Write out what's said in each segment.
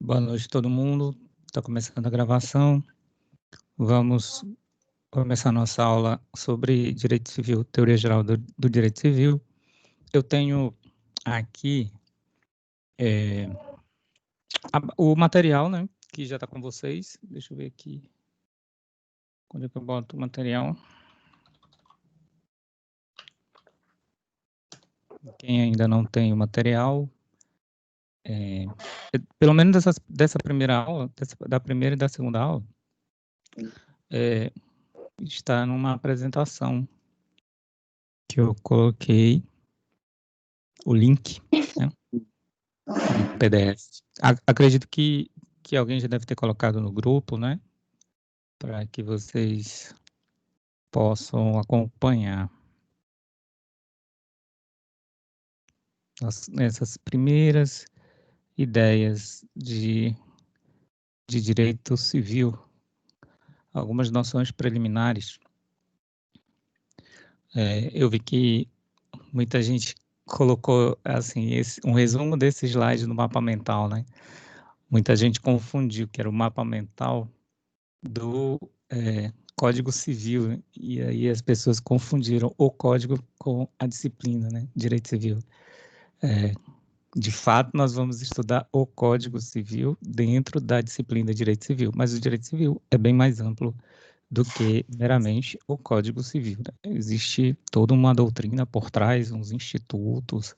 Boa noite, todo mundo. Está começando a gravação. Vamos começar nossa aula sobre Direito Civil, Teoria Geral do Direito Civil. Eu tenho aqui o material, né, que já está com vocês. Deixa eu ver aqui. Onde é que eu boto o material? Quem ainda não tem o material, pelo menos dessa primeira aula, da primeira e da segunda aula, está numa apresentação que eu coloquei o link, né, no PDF. Acredito que alguém já deve ter colocado no grupo, né, para que vocês possam acompanhar essas primeiras ideias de direito civil, algumas noções preliminares. Eu vi que muita gente colocou assim um resumo desse slide no mapa mental, né? Muita gente confundiu que era o mapa mental do Código Civil, né? E aí as pessoas confundiram o código com a disciplina, né? Direito Civil. De fato, nós vamos estudar o Código Civil dentro da disciplina de Direito Civil, mas o Direito Civil é bem mais amplo do que meramente o Código Civil, né? Existe toda uma doutrina por trás, uns institutos,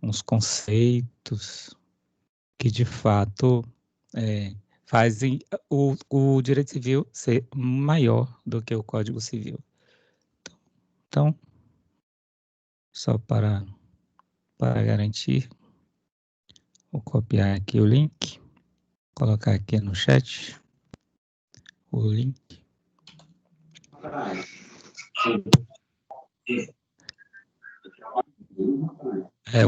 uns conceitos que, de fato, fazem o Direito Civil ser maior do que o Código Civil. Então, só para garantir, vou copiar aqui o link, colocar aqui no chat o link.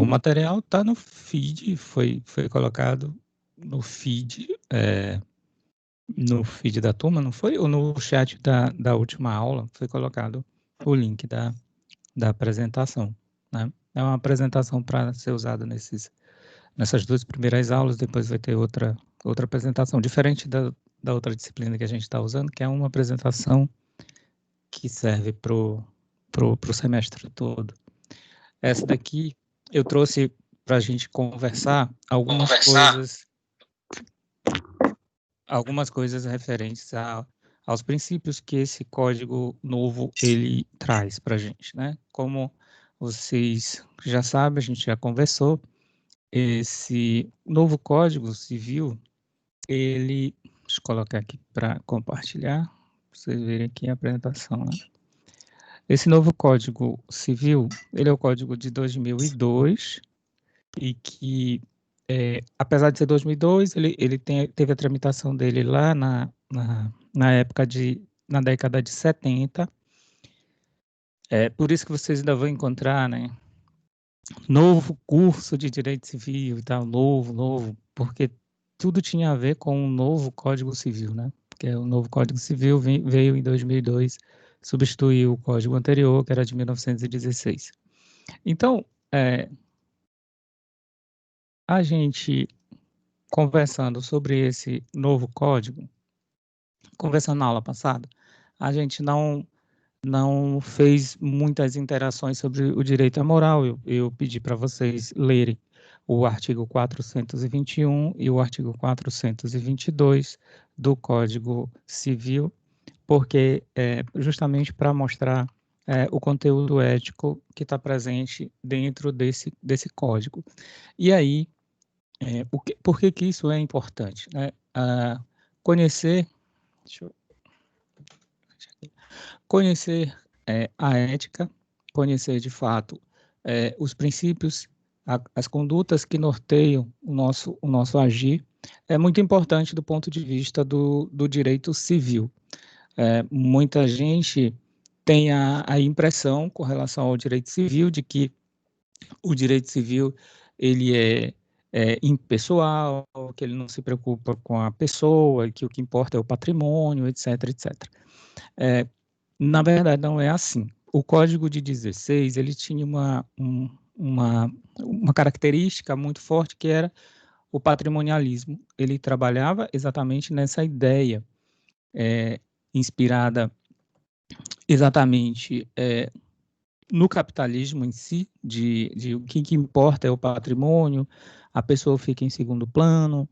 O material está no feed, foi colocado no feed, da turma, não foi? Ou no chat da última aula foi colocado o link da apresentação, né? É uma apresentação para ser usada nessas duas primeiras aulas, depois vai ter outra apresentação, diferente da outra disciplina que a gente está usando, que é uma apresentação que serve para o semestre todo. Essa daqui eu trouxe para a gente conversar algumas coisas referentes aos princípios que esse código novo ele traz para a gente, né? Como vocês já sabem, a gente já conversou, esse novo Código Civil, deixa eu colocar aqui para compartilhar, para vocês verem aqui a apresentação, né? Esse novo Código Civil, ele é o Código de 2002, e que, apesar de ser 2002, ele teve a tramitação dele lá na década de 70. Por isso que vocês ainda vão encontrar, né, novo curso de Direito Civil e tal, novo, porque tudo tinha a ver com o novo Código Civil, né? Porque o novo Código Civil veio em 2002, substituiu o Código anterior, que era de 1916. Então, a gente conversando sobre esse novo código, conversando na aula passada, a gente não fez muitas interações sobre o direito à moral. Eu pedi para vocês lerem o artigo 421 e o artigo 422 do Código Civil, porque justamente para mostrar o conteúdo ético que está presente dentro desse código. E aí, por que isso é importante, né? Conhecer a ética, conhecer de fato os princípios, as condutas que norteiam o nosso agir, é muito importante do ponto de vista do direito civil. Muita gente tem a impressão, com relação ao direito civil, de que o direito civil ele é impessoal, que ele não se preocupa com a pessoa, que o que importa é o patrimônio, etc, etc. Na verdade, não é assim. O Código de 16, ele tinha uma característica muito forte, que era o patrimonialismo, ele trabalhava exatamente nessa ideia, inspirada exatamente no capitalismo em si, de o que importa é o patrimônio, a pessoa fica em segundo plano,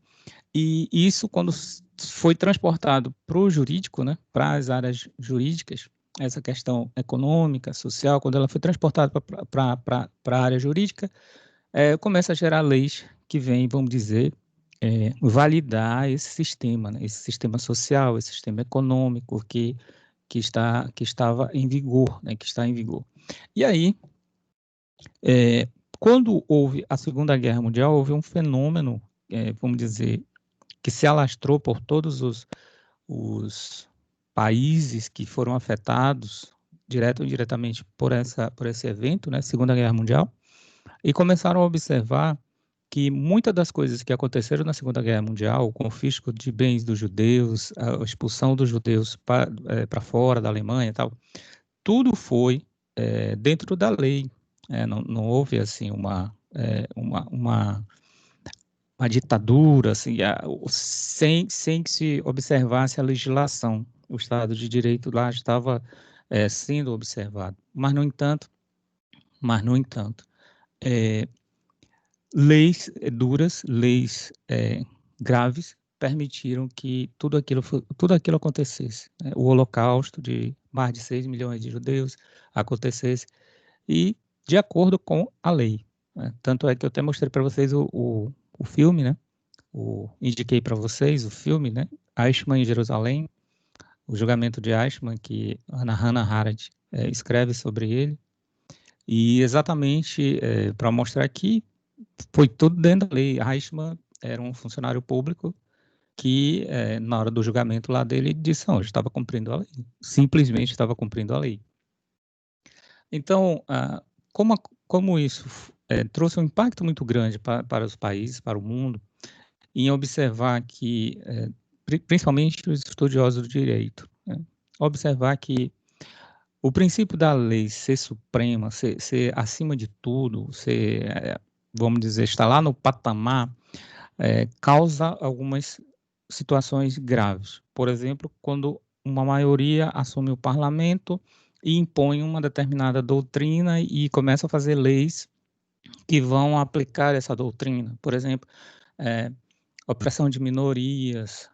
e isso, quando foi transportado para o jurídico, né, para as áreas jurídicas, essa questão econômica, social, quando ela foi transportada para a área jurídica, começa a gerar leis que vêm, vamos dizer, validar esse sistema, né, esse sistema social, esse sistema econômico que estava em vigor, né, que está em vigor. E aí, quando houve a Segunda Guerra Mundial, houve um fenômeno, vamos dizer, que se alastrou por todos os países que foram afetados, direto ou indiretamente, por esse evento, né, Segunda Guerra Mundial, e começaram a observar que muitas das coisas que aconteceram na Segunda Guerra Mundial, o confisco de bens dos judeus, a expulsão dos judeus para fora da Alemanha e tal, tudo foi dentro da lei. Não houve assim uma ditadura, assim, sem que se observasse a legislação. O Estado de Direito lá estava sendo observado. Mas, no entanto, leis duras, leis graves, permitiram que tudo aquilo acontecesse, né? O Holocausto de mais de 6 milhões de judeus acontecesse, e de acordo com a lei, né? Tanto é que eu até mostrei para vocês o filme, né? Indiquei para vocês o filme, né? Eichmann em Jerusalém, o julgamento de Eichmann, que Hannah Arendt escreve sobre ele, e exatamente para mostrar que foi tudo dentro da lei. Eichmann era um funcionário público que, na hora do julgamento lá dele, disse: não, eu estava cumprindo a lei, simplesmente estava cumprindo a lei. Então, como isso trouxe um impacto muito grande para os países, para o mundo, em observar que, principalmente os estudiosos do direito, né, observar que o princípio da lei ser suprema, ser acima de tudo, vamos dizer, estar lá no patamar, causa algumas situações graves. Por exemplo, quando uma maioria assume o parlamento e impõe uma determinada doutrina e começa a fazer leis que vão aplicar essa doutrina. Por exemplo, opressão de minorias,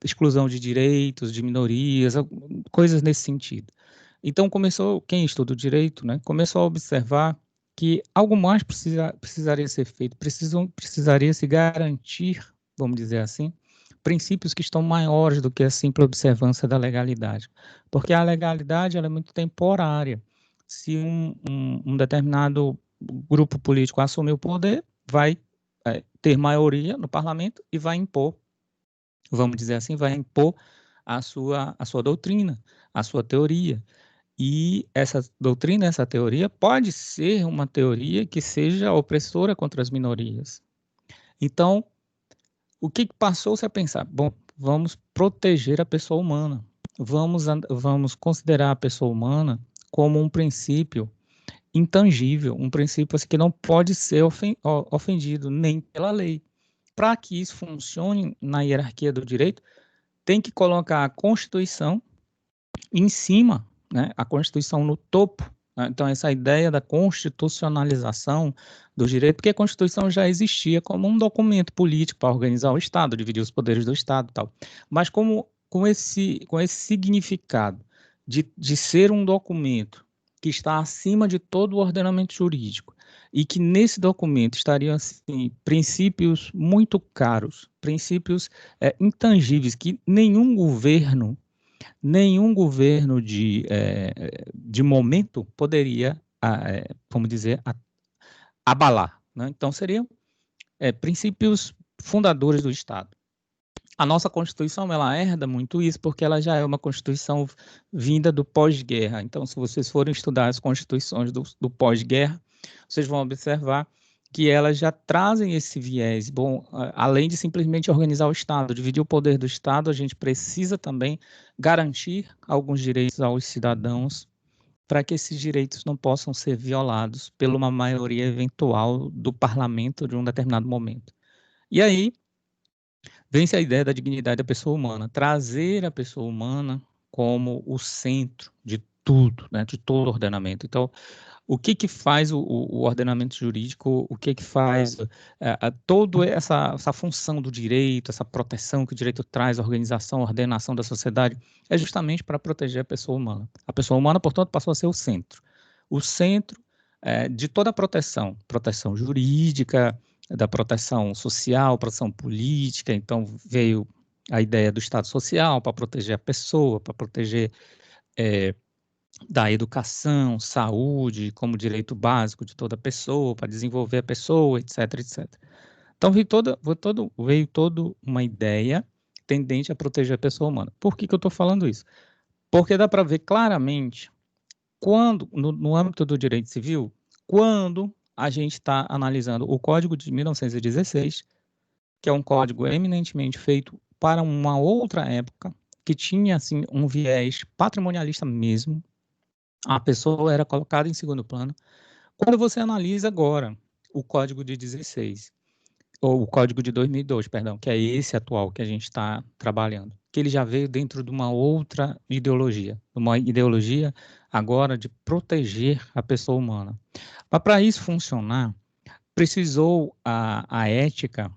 exclusão de direitos de minorias, coisas nesse sentido. Então, quem estuda o direito, né, começou a observar que algo mais precisaria ser feito, precisaria se garantir, vamos dizer assim, princípios que estão maiores do que a simples observância da legalidade. Porque a legalidade ela é muito temporária. Se um determinado grupo político assumir o poder, vai ter maioria no parlamento e vai impor, vamos dizer assim, vai impor a sua doutrina, a sua teoria. E essa doutrina, essa teoria, pode ser uma teoria que seja opressora contra as minorias. Então, o que passou-se a pensar? Bom, vamos proteger a pessoa humana. Vamos considerar a pessoa humana como um princípio intangível, um princípio assim, que não pode ser ofendido nem pela lei. Para que isso funcione na hierarquia do direito, tem que colocar a Constituição em cima, né? A Constituição no topo. Né? Então, essa ideia da constitucionalização do direito, porque a Constituição já existia como um documento político para organizar o Estado, dividir os poderes do Estado e tal. Mas com esse significado de ser um documento que está acima de todo o ordenamento jurídico, e que nesse documento estariam assim, princípios muito caros, princípios intangíveis, que nenhum governo de momento poderia, vamos dizer, abalar. Né? Então, seriam princípios fundadores do Estado. A nossa Constituição, ela herda muito isso, porque ela já é uma Constituição vinda do pós-guerra. Então, se vocês forem estudar as Constituições do pós-guerra, vocês vão observar que elas já trazem esse viés. Bom, além de simplesmente organizar o Estado, dividir o poder do Estado, a gente precisa também garantir alguns direitos aos cidadãos para que esses direitos não possam ser violados por uma maioria eventual do parlamento de um determinado momento. E aí vem-se a ideia da dignidade da pessoa humana, trazer a pessoa humana como o centro de tudo, né, de todo ordenamento. Então, o que que faz o ordenamento jurídico, o que que faz toda essa função do direito, essa proteção que o direito traz, a organização, a ordenação da sociedade, é justamente para proteger a pessoa humana. A pessoa humana, portanto, passou a ser o centro de toda a proteção jurídica, da proteção social, proteção política. Então, veio a ideia do Estado Social para proteger a pessoa, para proteger da educação, saúde, como direito básico de toda pessoa, para desenvolver a pessoa, etc, etc. Então, veio toda uma ideia tendente a proteger a pessoa humana. Por que que eu estou falando isso? Porque dá para ver claramente, quando, no âmbito do direito civil, quando a gente está analisando o Código de 1916, que é um código eminentemente feito para uma outra época, que tinha assim um viés patrimonialista mesmo, a pessoa era colocada em segundo plano. Quando você analisa agora o Código de 16, ou o Código de 2002, perdão, que é esse atual que a gente está trabalhando, que ele já veio dentro de uma outra ideologia, uma ideologia agora de proteger a pessoa humana. Mas para isso funcionar, precisou a ética,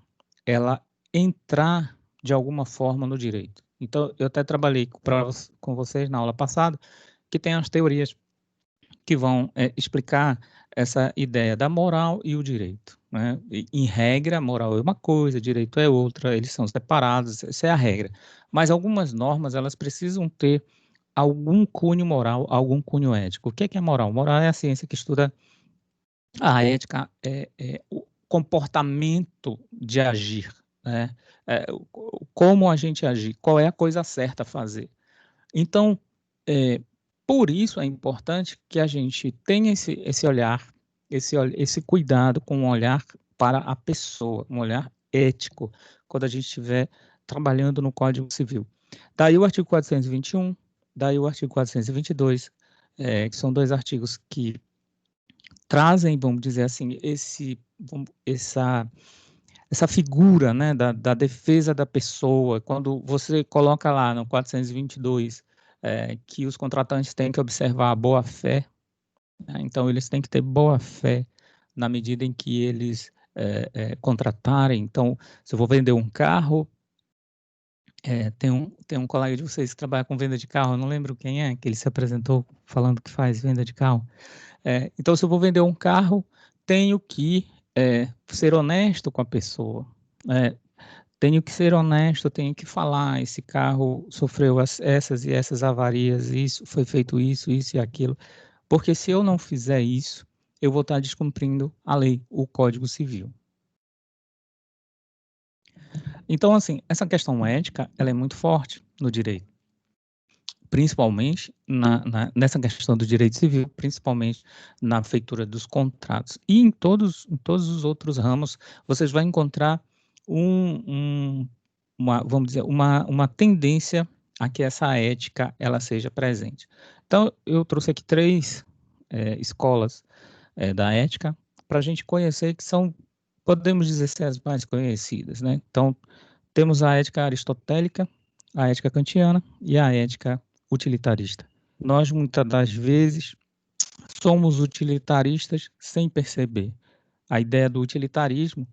ela entrar de alguma forma no direito. Então, eu até trabalhei com vocês na aula passada, que tem as teorias que vão explicar essa ideia da moral e o direito, né? Em regra, moral é uma coisa, direito é outra, eles são separados, essa é a regra. Mas algumas normas, elas precisam ter algum cunho moral, algum cunho ético. O que é moral? Moral é a ciência que estuda a ética, é o comportamento de agir, né? Como a gente agir, qual é a coisa certa a fazer. Então, por isso é importante que a gente tenha esse olhar, esse cuidado com um olhar para a pessoa, um olhar ético, quando a gente estiver trabalhando no Código Civil. Daí o artigo 421, daí o artigo 422, que são dois artigos que trazem, vamos dizer assim, essa figura, né, da defesa da pessoa. Quando você coloca lá no 422 que os contratantes têm que observar a boa-fé, né, então eles têm que ter boa-fé na medida em que eles contratarem. Então, se eu vou vender um carro, tem um colega de vocês que trabalha com venda de carro, eu não lembro quem é, que ele se apresentou falando que faz venda de carro. Então, se eu vou vender um carro, tenho que ser honesto com a pessoa. Tenho que ser honesto, tenho que falar, esse carro sofreu essas e essas avarias, isso foi feito isso e aquilo. Porque se eu não fizer isso, eu vou estar descumprindo a lei, o Código Civil. Então, assim, essa questão ética, ela é muito forte no direito, principalmente nessa questão do direito civil, principalmente na feitura dos contratos. E em todos os outros ramos, vocês vão encontrar vamos dizer, uma tendência a que essa ética ela seja presente. Então, eu trouxe aqui 3 escolas da ética para a gente conhecer, que são, podemos dizer, ser as mais conhecidas, né? Então, temos a ética aristotélica, a ética kantiana e a ética utilitarista. Nós, muitas das vezes, somos utilitaristas sem perceber. A ideia do utilitarismo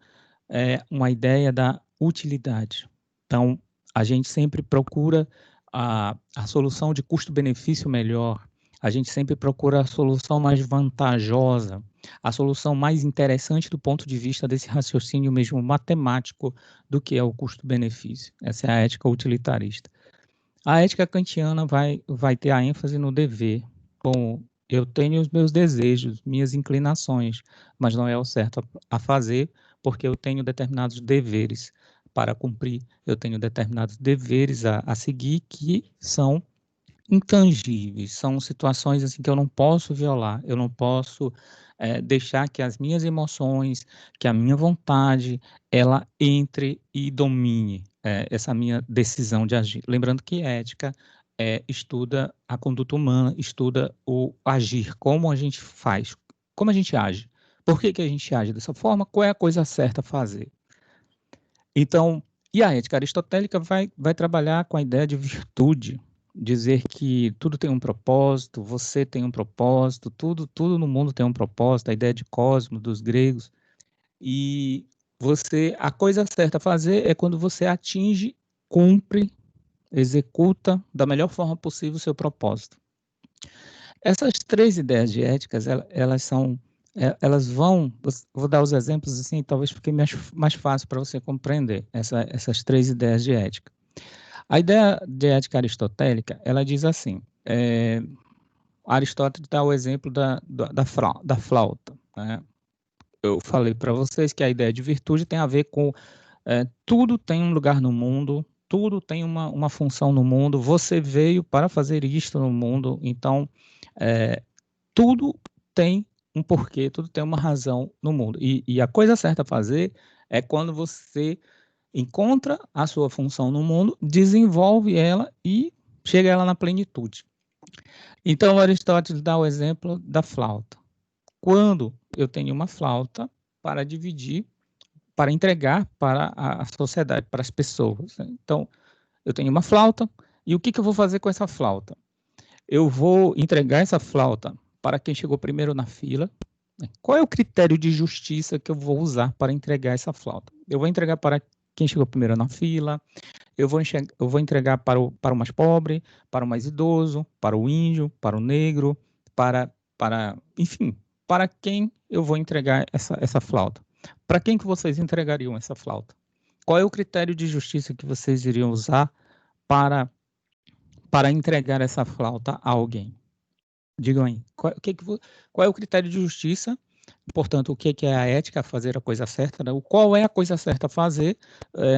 é uma ideia da utilidade. Então, a gente sempre procura a solução de custo-benefício melhor, a gente sempre procura a solução mais vantajosa, a solução mais interessante do ponto de vista desse raciocínio mesmo matemático do que é o custo-benefício. Essa é a ética utilitarista. A ética kantiana vai ter a ênfase no dever. Bom, eu tenho os meus desejos, minhas inclinações, mas não é o certo a fazer, porque eu tenho determinados deveres para cumprir, eu tenho determinados deveres a seguir que são intangíveis, são situações assim que eu não posso violar, eu não posso deixar que as minhas emoções, que a minha vontade, ela entre e domine essa minha decisão de agir. Lembrando que ética estuda a conduta humana, estuda o agir, como a gente faz, como a gente age. Por que a gente age dessa forma? Qual é a coisa certa a fazer? Então, e a ética aristotélica vai trabalhar com a ideia de virtude, dizer que tudo tem um propósito, você tem um propósito, tudo no mundo tem um propósito, a ideia de cosmos dos gregos. E a coisa certa a fazer é quando você atinge, cumpre, executa da melhor forma possível o seu propósito. Essas 3 ideias de éticas, elas vou dar os exemplos assim, talvez fique mais fácil para você compreender essas 3 ideias de ética. A ideia de ética aristotélica, ela diz assim, Aristóteles dá o exemplo da flauta, né? Eu falei para vocês que a ideia de virtude tem a ver com tudo tem um lugar no mundo, tudo tem uma função no mundo, você veio para fazer isto no mundo, então tudo tem um porquê, tudo tem uma razão no mundo. E a coisa certa a fazer é quando você encontra a sua função no mundo, desenvolve ela e chega ela na plenitude. Então, Aristóteles dá o exemplo da flauta. Quando eu tenho uma flauta para dividir, para entregar para a sociedade, para as pessoas. Então, eu tenho uma flauta, e o que eu vou fazer com essa flauta? Eu vou entregar essa flauta para quem chegou primeiro na fila. Qual é o critério de justiça que eu vou usar para entregar essa flauta? Eu vou entregar para quem chegou primeiro na fila, eu vou entregar para o mais pobre, para o mais idoso, para o índio, para o negro, enfim, para quem eu vou entregar essa flauta? Para quem que vocês entregariam essa flauta? Qual é o critério de justiça que vocês iriam usar para entregar essa flauta a alguém? Digam aí, qual é o critério de justiça? Portanto, o que é a ética, fazer a coisa certa, né? Qual é a coisa certa a fazer,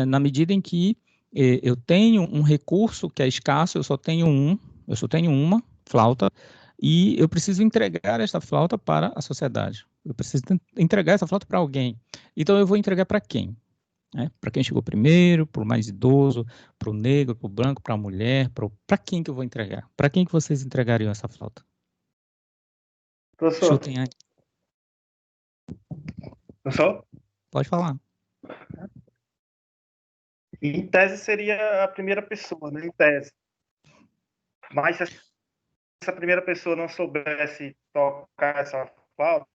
na medida em que eu tenho um recurso que é escasso, eu só tenho uma flauta, e eu preciso entregar essa flauta para a sociedade. Eu preciso entregar essa flauta para alguém. Então, eu vou entregar para quem? Para quem chegou primeiro, para o mais idoso, para o negro, para o branco, para a mulher, para quem que eu vou entregar? Para quem que vocês entregariam essa flauta? Professor. Chutem aí. Professor? Pode falar. Em tese seria a primeira pessoa, né? Em tese. Mas se essa primeira pessoa não soubesse tocar essa flauta,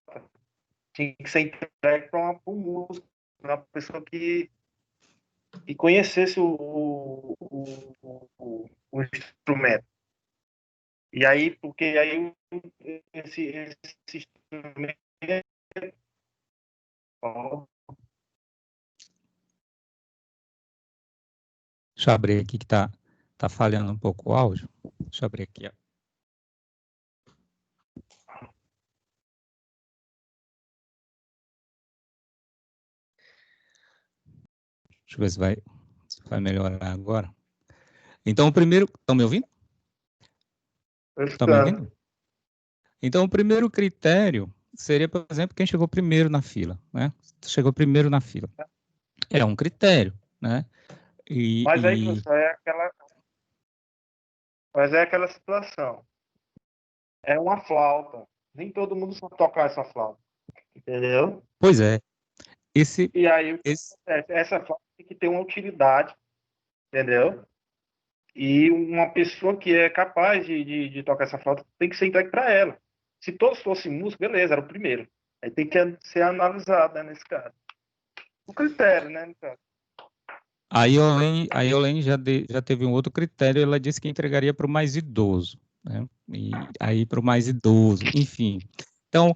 tinha que ser entregue para um músico, uma pessoa que conhecesse o instrumento. E aí, porque aí esse instrumento Deixa eu abrir aqui que tá falhando um pouco o áudio. Deixa eu abrir aqui, ó. Deixa eu ver se vai melhorar agora. Então, o primeiro... Estão me ouvindo? Estão me ouvindo? Então, o primeiro critério seria, por exemplo, quem chegou primeiro na fila, né? Chegou primeiro na fila. É um critério, né? Mas aí, professor, mas é aquela situação. É uma flauta. Nem todo mundo sabe tocar essa flauta. Entendeu? Pois é. E aí, essa flauta tem que ter uma utilidade, entendeu? E uma pessoa que é capaz de tocar essa flauta tem que ser entregue para ela. Se todos fossem músicos, beleza, era o primeiro. Aí tem que ser analisado, né, nesse caso. O critério, né, no caso. A Yolene já teve um outro critério, ela disse que entregaria para o mais idoso, né? E aí para o mais idoso, enfim. Então,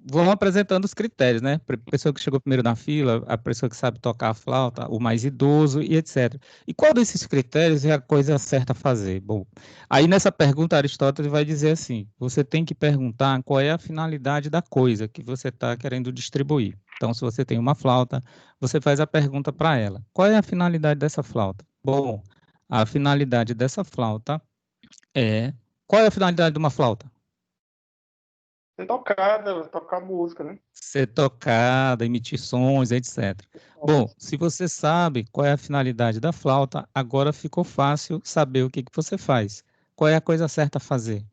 vamos apresentando os critérios, né? A pessoa que chegou primeiro na fila, a pessoa que sabe tocar a flauta, o mais idoso e etc. E qual desses critérios é a coisa certa a fazer? Bom, aí nessa pergunta Aristóteles vai dizer assim, você tem que perguntar qual é a finalidade da coisa que você está querendo distribuir. Então, se você tem uma flauta, você faz a pergunta para ela, qual é a finalidade dessa flauta? Bom, a finalidade dessa flauta qual é a finalidade de uma flauta? Ser tocada, tocar música, né? Ser tocada, emitir sons, etc. Bom, se você sabe qual é a finalidade da flauta, agora ficou fácil saber o que você faz. Qual é a coisa certa a fazer?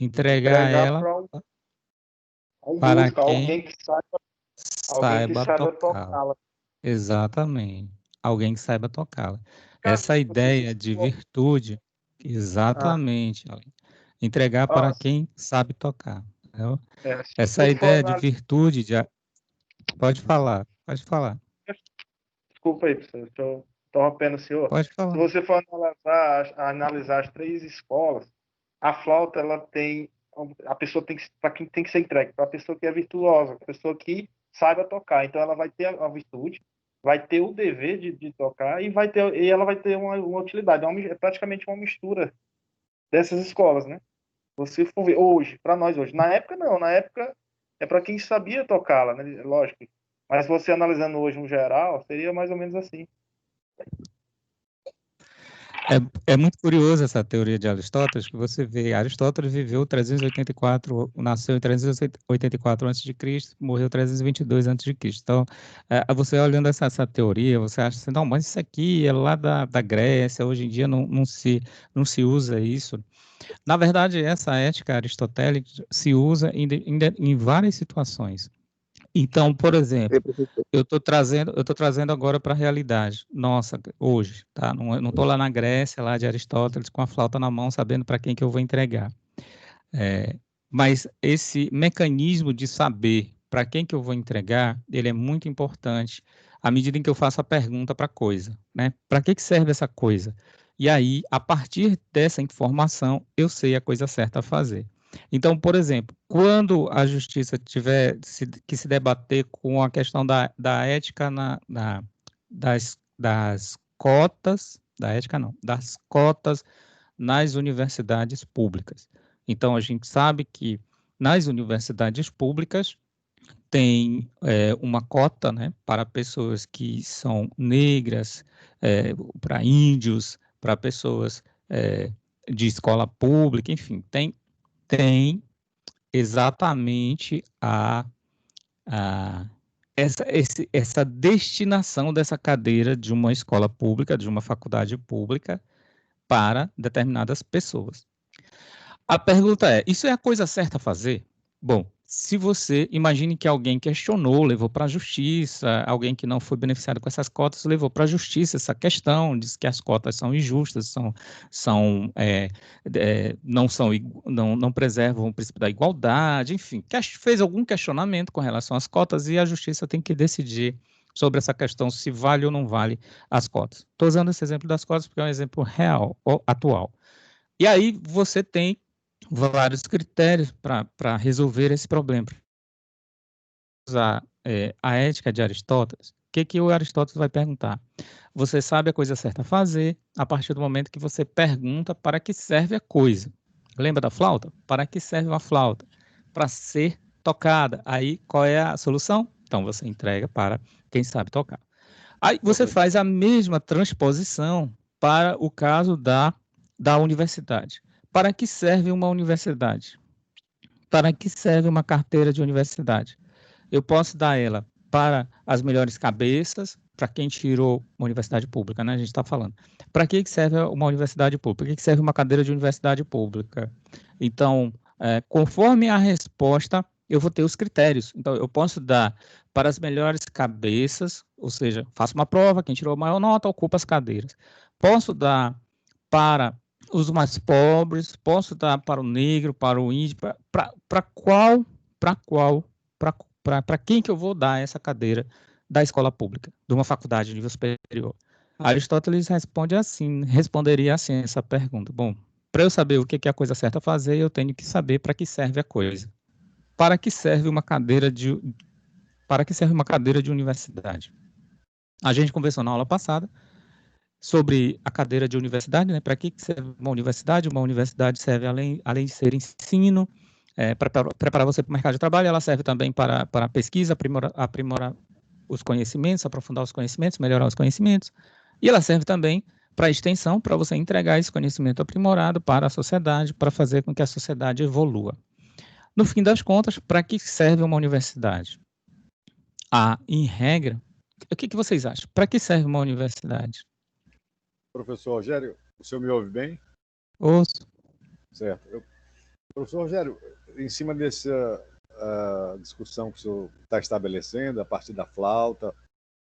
Entregar ela para um para músico, quem alguém que saiba saiba tocá-la. tocá-la. Exatamente. Alguém que saiba tocá-la. Cara, Essa você se ideia de virtude, exatamente, entregar para nossa, quem sabe tocar. Entendeu? se Essa você for ideia de analisar, virtude, pode falar, pode falar, desculpa aí, professor, estou interrompendo o senhor. pode Se falar. você for analisar as 3 escolas, a flauta, ela tem, a pessoa tem que, para quem tem que ser entregue, para a pessoa que é virtuosa, a pessoa que saiba tocar. Então, ela vai ter a virtude, vai ter o dever de tocar e ela vai ter uma utilidade. É praticamente uma mistura dessas escolas, né? Você for ver hoje, para nós hoje. Na época, não. Na época, é para quem sabia tocá-la, né? Lógico. Mas você analisando hoje no geral, seria mais ou menos assim. É muito curioso essa teoria de Aristóteles, que você vê, Aristóteles viveu 384, nasceu em 384 a.C., morreu 322 a.C. Então, você olhando essa teoria, você acha assim, não, mas isso aqui é lá da Grécia, hoje em dia não se usa isso. Na verdade, essa ética aristotélica se usa em várias situações. Então, por exemplo, eu estou trazendo agora para a realidade. Nossa, hoje, tá? Não estou lá na Grécia, lá de Aristóteles, com a flauta na mão, sabendo para quem que eu vou entregar. Mas esse mecanismo de saber para quem que eu vou entregar, ele é muito importante à medida em que eu faço a pergunta para a coisa, né? Para que serve essa coisa? E aí, a partir dessa informação, eu sei a coisa certa a fazer. Então, por exemplo, quando a justiça tiver que se debater com a questão da ética das cotas, da ética não, das cotas nas universidades públicas. Então, a gente sabe que nas universidades públicas tem uma cota, né, para pessoas que são negras, para índios, para pessoas de escola pública, enfim, tem exatamente essa destinação dessa cadeira de uma escola pública, de uma faculdade pública, para determinadas pessoas. A pergunta é: isso é a coisa certa a fazer? Bom, se você imagine que alguém questionou, levou para a justiça, alguém que não foi beneficiado com essas cotas levou para a justiça essa questão, diz que as cotas são injustas, não preservam o princípio da igualdade, enfim, fez algum questionamento com relação às cotas e a justiça tem que decidir sobre essa questão, se vale ou não vale as cotas. Estou usando esse exemplo das cotas porque é um exemplo real, atual. E aí você tem vários critérios para resolver esse problema. Usar a ética de Aristóteles, o que o Aristóteles vai perguntar? Você sabe a coisa certa a fazer a partir do momento que você pergunta para que serve a coisa. Lembra da flauta? Para que serve uma flauta? Para ser tocada. Aí, qual é a solução? Então, você entrega para quem sabe tocar. Aí, você faz a mesma transposição para o caso da universidade. Para que serve uma universidade? Para que serve uma carteira de universidade? Eu posso dar ela para as melhores cabeças, para quem tirou uma universidade pública, né? A gente está falando. Para que serve uma universidade pública? Para que serve uma cadeira de universidade pública? Então, conforme a resposta, eu vou ter os critérios. Então, eu posso dar para as melhores cabeças, ou seja, faço uma prova, quem tirou a maior nota ocupa as cadeiras. Posso dar para os mais pobres, posso dar para o negro, para o índio, para quem que eu vou dar essa cadeira da escola pública, de uma faculdade de nível superior? Aristóteles responderia assim essa pergunta. Bom, para eu saber o que é a coisa certa a fazer, eu tenho que saber para que serve a coisa. Para que serve uma cadeira de universidade? A gente conversou na aula passada sobre a cadeira de universidade, né? Para que serve uma universidade? Uma universidade serve, além de ser ensino, para preparar você para o mercado de trabalho, ela serve também para pesquisa, aprimorar os conhecimentos, aprofundar os conhecimentos, melhorar os conhecimentos, e ela serve também para extensão, para você entregar esse conhecimento aprimorado para a sociedade, para fazer com que a sociedade evolua. No fim das contas, para que serve uma universidade? Em regra, o que vocês acham? Para que serve uma universidade? Professor Rogério, o senhor me ouve bem? Ouço. Certo. Professor Rogério, em cima dessa discussão que o senhor está estabelecendo, a partir da flauta,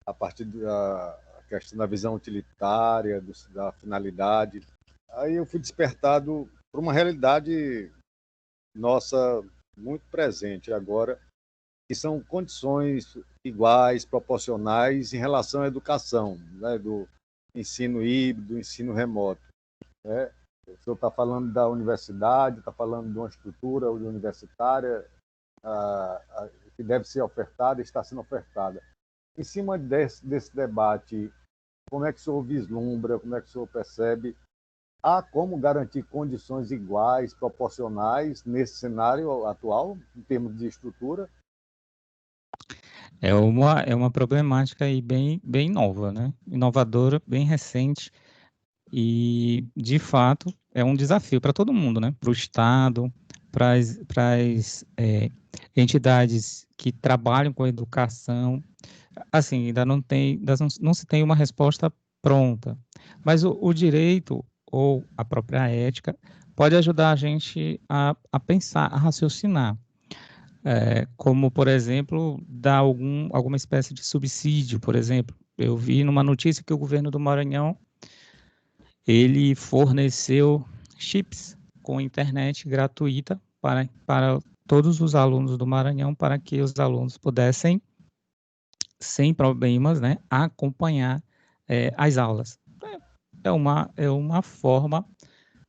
a partir da questão da visão utilitária, da finalidade, aí eu fui despertado por uma realidade nossa muito presente agora, que são condições iguais, proporcionais em relação à educação, né, do ensino híbrido, do ensino remoto. Né? O senhor está falando da universidade, está falando de uma estrutura universitária que deve ser ofertada e está sendo ofertada. Em cima desse debate, como é que o senhor vislumbra, como é que o senhor percebe como garantir condições iguais, proporcionais nesse cenário atual, em termos de estrutura? É uma problemática aí bem nova, né? Inovadora, bem recente, e, de fato, é um desafio para todo mundo, né? Para o Estado, para as entidades que trabalham com a educação. Assim, ainda não se tem uma resposta pronta, mas o direito ou a própria ética pode ajudar a gente a pensar, a raciocinar. Como, por exemplo, dar alguma espécie de subsídio, por exemplo. Eu vi numa notícia que o governo do Maranhão, ele forneceu chips com internet gratuita para todos os alunos do Maranhão, para que os alunos pudessem, sem problemas, né, acompanhar as aulas. É uma forma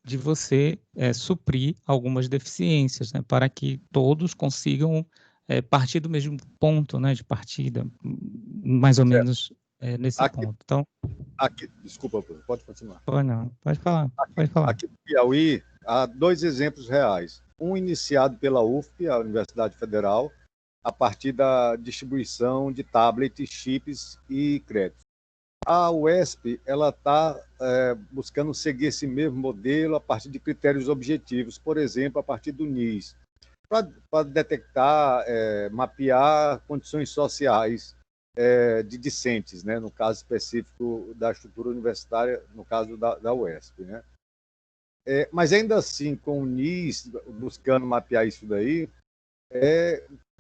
de você suprir algumas deficiências, né, para que todos consigam partir do mesmo ponto, né, de partida, mais ou menos nesse ponto. Então, desculpa, pode continuar. Pode falar. Aqui no Piauí, há 2 exemplos reais. Um iniciado pela UFP, a Universidade Federal, a partir da distribuição de tablets, chips e créditos. A UESP ela está buscando seguir esse mesmo modelo a partir de critérios objetivos, por exemplo, a partir do NIS, para detectar, mapear condições sociais de discentes, né, no caso específico da estrutura universitária, no caso da UESP. Né? Mas ainda assim, com o NIS, buscando mapear isso daí,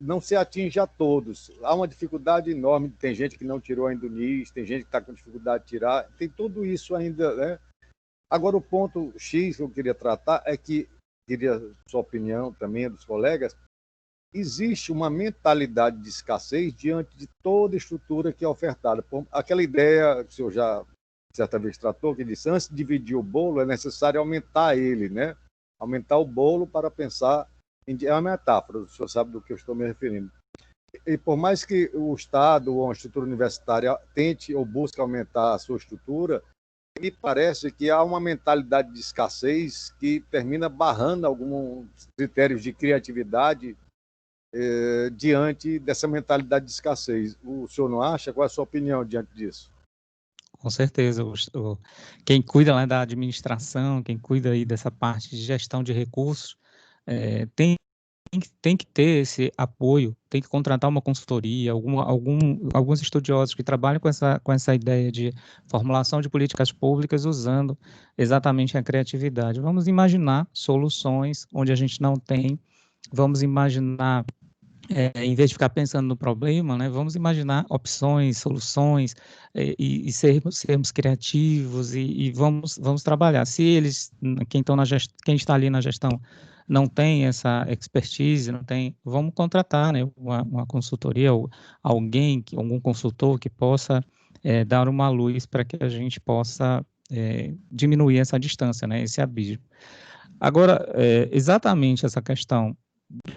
não se atinge a todos. Há uma dificuldade enorme, tem gente que não tirou ainda o NIS, tem gente que está com dificuldade de tirar, tem tudo isso ainda. Né? Agora, o ponto X que eu queria tratar é que, queria sua opinião também, dos colegas, existe uma mentalidade de escassez diante de toda a estrutura que é ofertada. Aquela ideia que o senhor já certa vez tratou, que disse, antes de dividir o bolo, é necessário aumentar ele, né? Aumentar o bolo para pensar é uma metáfora, o senhor sabe do que eu estou me referindo. E por mais que o Estado ou a estrutura universitária tente ou busque aumentar a sua estrutura, me parece que há uma mentalidade de escassez que termina barrando alguns critérios de criatividade diante dessa mentalidade de escassez. O senhor não acha? Qual é a sua opinião diante disso? Com certeza. Quem cuida, né, da administração, quem cuida aí dessa parte de gestão de recursos, tem que ter esse apoio, tem que contratar uma consultoria, alguns estudiosos que trabalham com essa ideia de formulação de políticas públicas usando exatamente a criatividade. Vamos imaginar soluções onde a gente não tem, vamos imaginar, em vez de ficar pensando no problema, né, vamos imaginar opções, soluções, e sermos criativos e vamos trabalhar. Se quem está ali na gestão não tem essa expertise, não tem, vamos contratar, né, uma consultoria, ou algum consultor que possa dar uma luz para que a gente possa diminuir essa distância, né, esse abismo. Agora, exatamente essa questão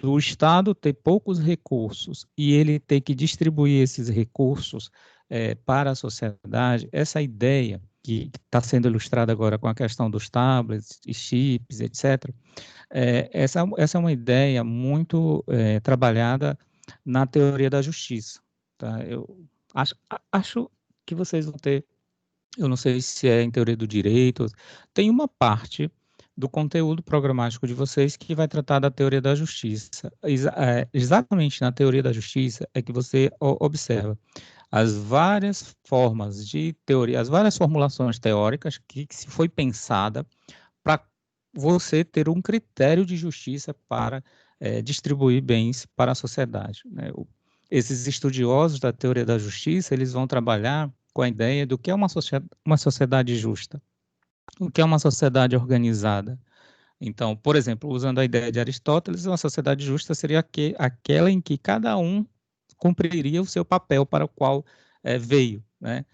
do Estado ter poucos recursos e ele ter que distribuir esses recursos para a sociedade, essa ideia que está sendo ilustrada agora com a questão dos tablets e chips, etc., essa é uma ideia muito trabalhada na teoria da justiça. Tá? Eu acho que vocês vão ter, eu não sei se é em teoria do direito, tem uma parte do conteúdo programático de vocês, que vai tratar da teoria da justiça. Exatamente na teoria da justiça é que você observa as várias formas de teoria, as várias formulações teóricas que se foi pensada para você ter um critério de justiça para distribuir bens para a sociedade, né? Esses estudiosos da teoria da justiça, eles vão trabalhar com a ideia do que é uma sociedade justa, o que é uma sociedade organizada. Então, por exemplo, usando a ideia de Aristóteles, uma sociedade justa seria aquela em que cada um cumpriria o seu papel para o qual veio, né?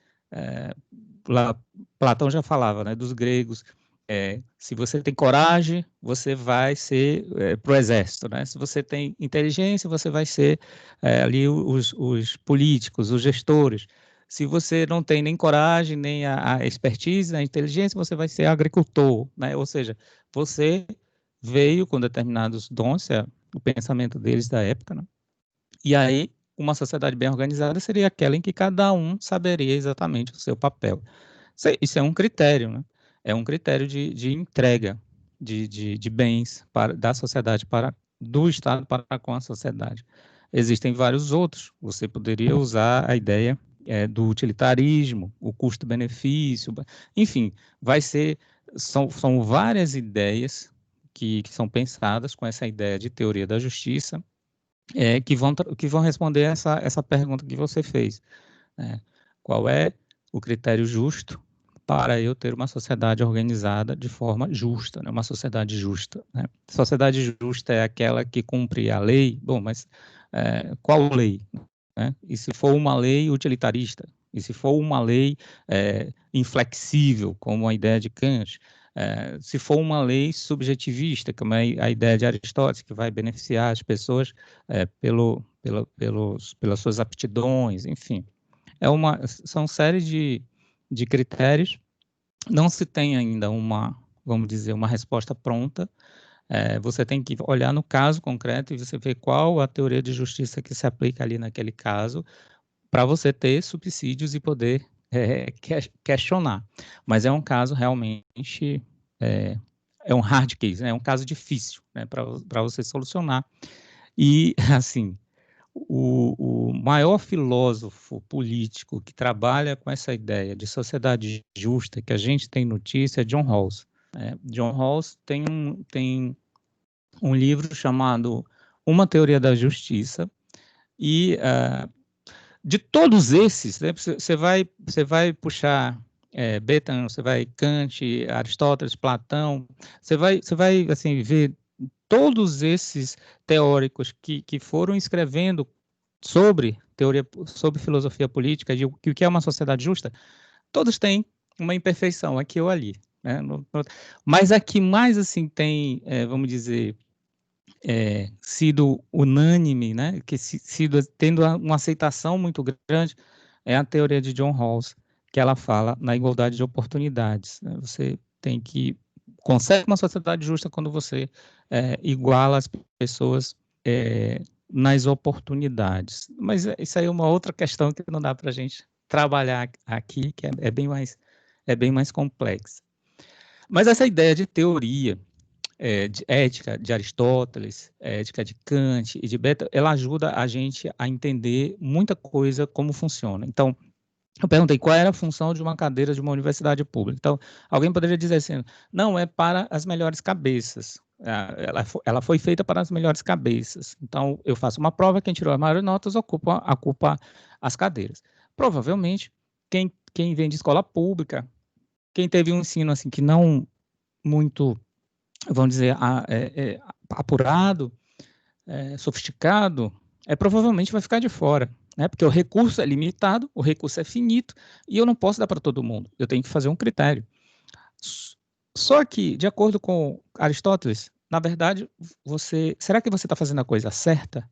Lá, Platão já falava, né, dos gregos, se você tem coragem, você vai ser para o exército, né? Se você tem inteligência, você vai ser ali os políticos, os gestores. Se você não tem nem coragem, nem a expertise, a inteligência, você vai ser agricultor, né? Ou seja, você veio com determinados dons, o pensamento deles da época, né? E aí, uma sociedade bem organizada seria aquela em que cada um saberia exatamente o seu papel. Isso é um critério, né? É um critério de entrega de bens da sociedade do Estado para com a sociedade. Existem vários outros. Você poderia usar a ideia do utilitarismo, o custo-benefício, enfim, são várias ideias que são pensadas com essa ideia de teoria da justiça, que vão responder essa pergunta que você fez, né? Qual é o critério justo para eu ter uma sociedade organizada de forma justa, né? Uma sociedade justa, né? Sociedade justa é aquela que cumpre a lei. Bom, mas qual lei, né? E se for uma lei utilitarista? E se for uma lei inflexível, como a ideia de Kant? Se for uma lei subjetivista, como é a ideia de Aristóteles, que vai beneficiar as pessoas pelas suas aptidões, enfim. São séries de critérios. Não se tem ainda vamos dizer, uma resposta pronta. Você tem que olhar no caso concreto e você ver qual a teoria de justiça que se aplica ali naquele caso, para você ter subsídios e poder questionar. Mas é um caso realmente, é um hard case, né? É um caso difícil, né, para você solucionar. E, assim, o maior filósofo político que trabalha com essa ideia de sociedade justa que a gente tem notícia é John Rawls. John Rawls tem um livro chamado Uma Teoria da Justiça, e de todos esses, né, você vai puxar Bentham, você vai Kant, Aristóteles, Platão, você vai assim, ver todos esses teóricos que foram escrevendo sobre filosofia política, de o que é uma sociedade justa, todos têm uma imperfeição aqui ou ali, né? Mas a que mais assim tem, vamos dizer, sido unânime, né? Tendo uma aceitação muito grande, é a teoria de John Rawls, que ela fala na igualdade de oportunidades, né? Você consegue uma sociedade justa quando você iguala as pessoas nas oportunidades. Mas isso aí é uma outra questão que não dá para a gente trabalhar aqui, que é bem mais complexa. Mas essa ideia de teoria, de ética de Aristóteles, ética de Kant e de Bentham, ela ajuda a gente a entender muita coisa, como funciona. Então, eu perguntei qual era a função de uma cadeira de uma universidade pública. Então, alguém poderia dizer assim, não, é para as melhores cabeças. Ela foi feita para as melhores cabeças. Então, eu faço uma prova, quem tirou as maiores notas ocupa as cadeiras. Provavelmente, quem vem de escola pública, quem teve um ensino assim que não muito, vamos dizer, apurado, sofisticado, provavelmente vai ficar de fora, né? Porque o recurso é limitado, o recurso é finito, e eu não posso dar para todo mundo, eu tenho que fazer um critério. Só que, de acordo com Aristóteles, na verdade, será que você está fazendo a coisa certa?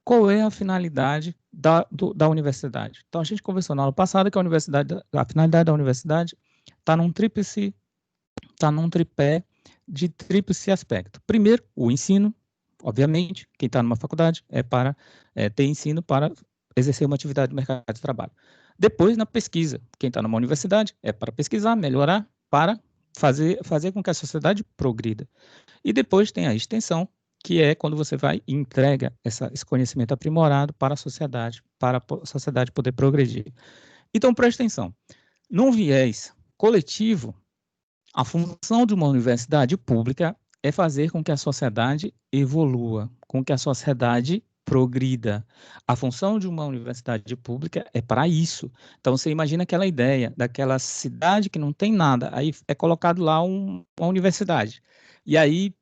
Qual é a finalidade da universidade? Então, a gente conversou na aula passada que a finalidade da universidade está num tripé de tríplice aspecto. Primeiro, o ensino. Obviamente, quem está numa faculdade é para ter ensino para exercer uma atividade no mercado de trabalho. Depois, na pesquisa, quem está numa universidade é para pesquisar, melhorar, para fazer com que a sociedade progrida. E depois tem a extensão, que é quando você vai e entrega esse conhecimento aprimorado para a sociedade poder progredir. Então, presta atenção. Num viés coletivo, a função de uma universidade pública é fazer com que a sociedade evolua, com que a sociedade progrida. A função de uma universidade pública é para isso. Então, você imagina aquela ideia daquela cidade que não tem nada, aí é colocado lá uma universidade. E aí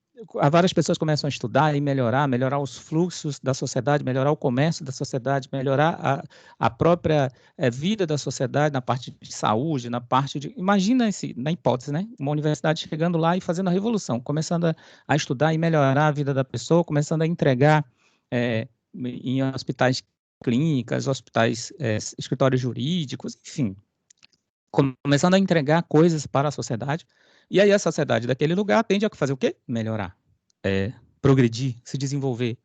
várias pessoas começam a estudar e melhorar os fluxos da sociedade, melhorar o comércio da sociedade, melhorar a própria vida da sociedade na parte de saúde, na parte de... Imagina na hipótese, né? Uma universidade chegando lá e fazendo a revolução, começando a estudar e melhorar a vida da pessoa, começando a entregar em hospitais clínicas, hospitais, escritórios jurídicos, enfim, começando a entregar coisas para a sociedade. E aí a sociedade daquele lugar tende a fazer o quê? Melhorar, progredir, se desenvolver.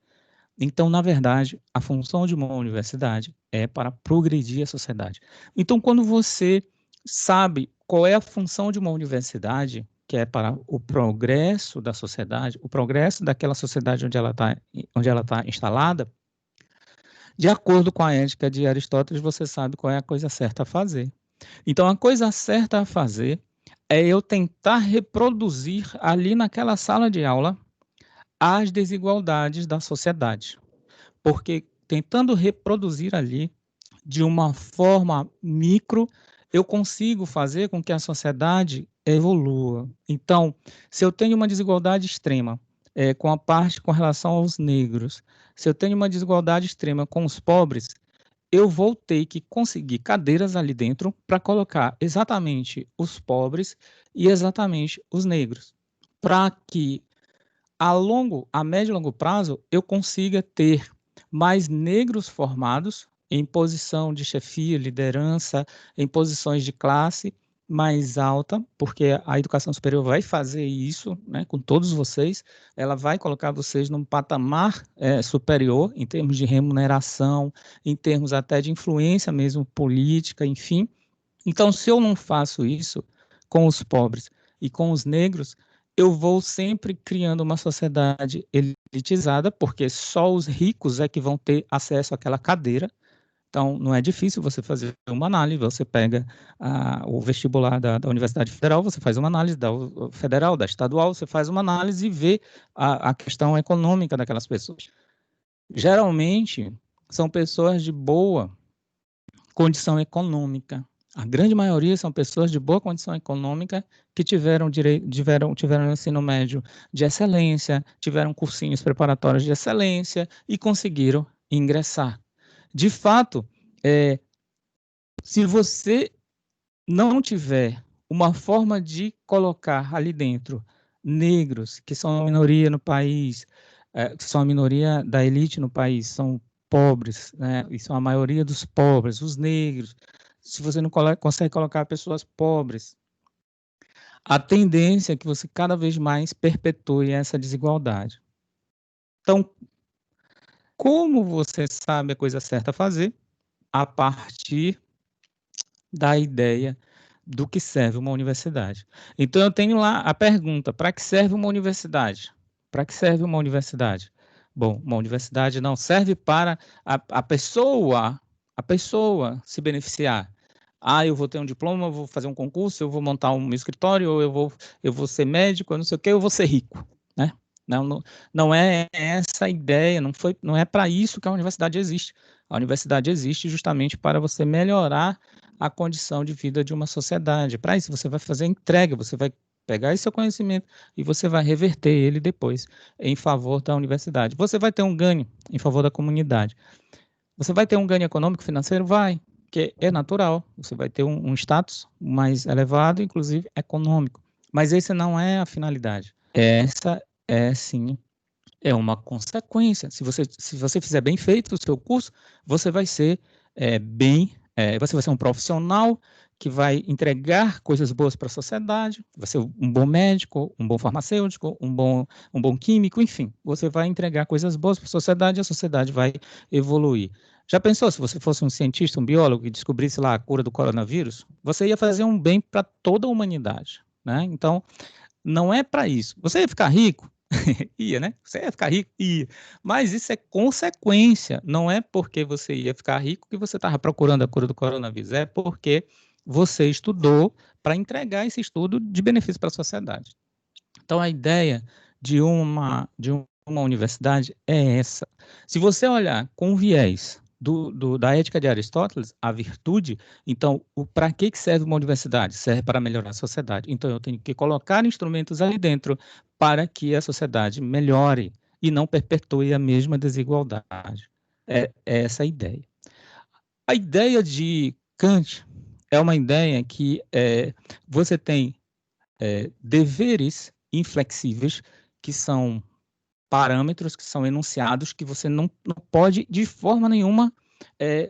Então, na verdade, a função de uma universidade é para progredir a sociedade. Então, quando você sabe qual é a função de uma universidade, que é para o progresso da sociedade, o progresso daquela sociedade onde ela tá instalada, de acordo com a ética de Aristóteles, você sabe qual é a coisa certa a fazer. Então, a coisa certa a fazer é eu tentar reproduzir ali naquela sala de aula as desigualdades da sociedade. Porque tentando reproduzir ali de uma forma micro, eu consigo fazer com que a sociedade evolua. Então, se eu tenho uma desigualdade extrema com relação aos negros, se eu tenho uma desigualdade extrema com os pobres, eu vou ter que conseguir cadeiras ali dentro para colocar exatamente os pobres e exatamente os negros, para que a médio e longo prazo eu consiga ter mais negros formados em posição de chefia, liderança, em posições de classe mais alta, porque a educação superior vai fazer isso, né, com todos vocês, ela vai colocar vocês num patamar superior em termos de remuneração, em termos até de influência mesmo política, enfim. Então, se eu não faço isso com os pobres e com os negros, eu vou sempre criando uma sociedade elitizada, porque só os ricos é que vão ter acesso àquela cadeira. Então, não é difícil você fazer uma análise, você pega o vestibular da Universidade Federal, você faz uma análise da federal, da estadual, você faz uma análise e vê a questão econômica daquelas pessoas. Geralmente, são pessoas de boa condição econômica. A grande maioria são pessoas de boa condição econômica que tiveram ensino médio de excelência, tiveram cursinhos preparatórios de excelência e conseguiram ingressar. De fato, se você não tiver uma forma de colocar ali dentro negros, que são a minoria no país, que são a minoria da elite no país, são pobres, né, e são a maioria dos pobres, os negros, se você não consegue colocar pessoas pobres, a tendência é que você cada vez mais perpetue essa desigualdade. Então, como você sabe a coisa certa a fazer? A partir da ideia do que serve uma universidade. Então, eu tenho lá a pergunta: para que serve uma universidade? Para que serve uma universidade? Bom, uma universidade não serve para a pessoa se beneficiar. Eu vou ter um diploma, eu vou fazer um concurso, eu vou montar um escritório, ou eu vou ser médico, eu não sei o quê, eu vou ser rico, né? Não é essa a ideia, não é para isso que a universidade existe. A universidade existe justamente para você melhorar a condição de vida de uma sociedade. Para isso, você vai fazer entrega, você vai pegar esse seu conhecimento e você vai reverter ele depois em favor da universidade. Você vai ter um ganho em favor da comunidade. Você vai ter um ganho econômico, financeiro? Vai, que é natural. Você vai ter um status mais elevado, inclusive econômico. Mas essa não é a finalidade. Essa sim, é uma consequência. Se você fizer bem feito o seu curso, você vai ser você vai ser um profissional que vai entregar coisas boas para a sociedade, vai ser um bom médico, um bom farmacêutico, um bom químico, enfim, você vai entregar coisas boas para a sociedade vai evoluir. Já pensou se você fosse um cientista, um biólogo, e descobrisse lá a cura do coronavírus? Você ia fazer um bem para toda a humanidade. né? Então, não é para isso. Você ia ficar rico? Ia, né? Você ia ficar rico? Ia. Mas isso é consequência. Não é porque você ia ficar rico que você estava procurando a cura do coronavírus. É porque você estudou para entregar esse estudo de benefício para a sociedade. Então, a ideia de uma universidade é essa. Se você olhar com o viés da ética de Aristóteles, a virtude, então, para que serve uma universidade? Serve para melhorar a sociedade. Então, eu tenho que colocar instrumentos ali dentro para que a sociedade melhore e não perpetue a mesma desigualdade. É essa a ideia. A ideia de Kant é uma ideia que você tem deveres inflexíveis, que são parâmetros, que são enunciados, que você não pode, de forma nenhuma,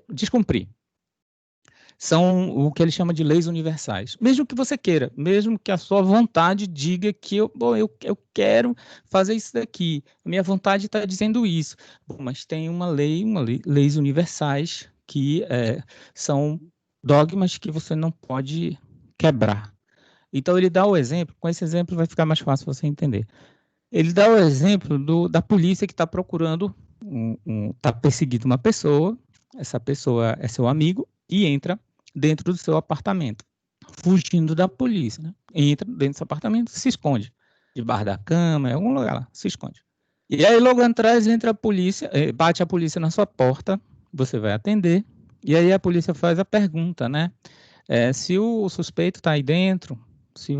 descumprir. São o que ele chama de leis universais. Mesmo que você queira, mesmo que a sua vontade diga que eu quero fazer isso daqui, a minha vontade está dizendo isso. Bom, mas tem leis universais que são dogmas que você não pode quebrar. Então, ele dá o exemplo, com esse exemplo vai ficar mais fácil você entender. Ele dá o exemplo da polícia que está procurando, está perseguindo uma pessoa, essa pessoa é seu amigo, e entra dentro do seu apartamento, fugindo da polícia, né? Entra dentro do seu apartamento, se esconde, debaixo da cama, em algum lugar lá, se esconde. E aí, logo atrás, entra a polícia, bate a polícia na sua porta, você vai atender, e aí a polícia faz a pergunta, né? Se o suspeito está aí dentro, se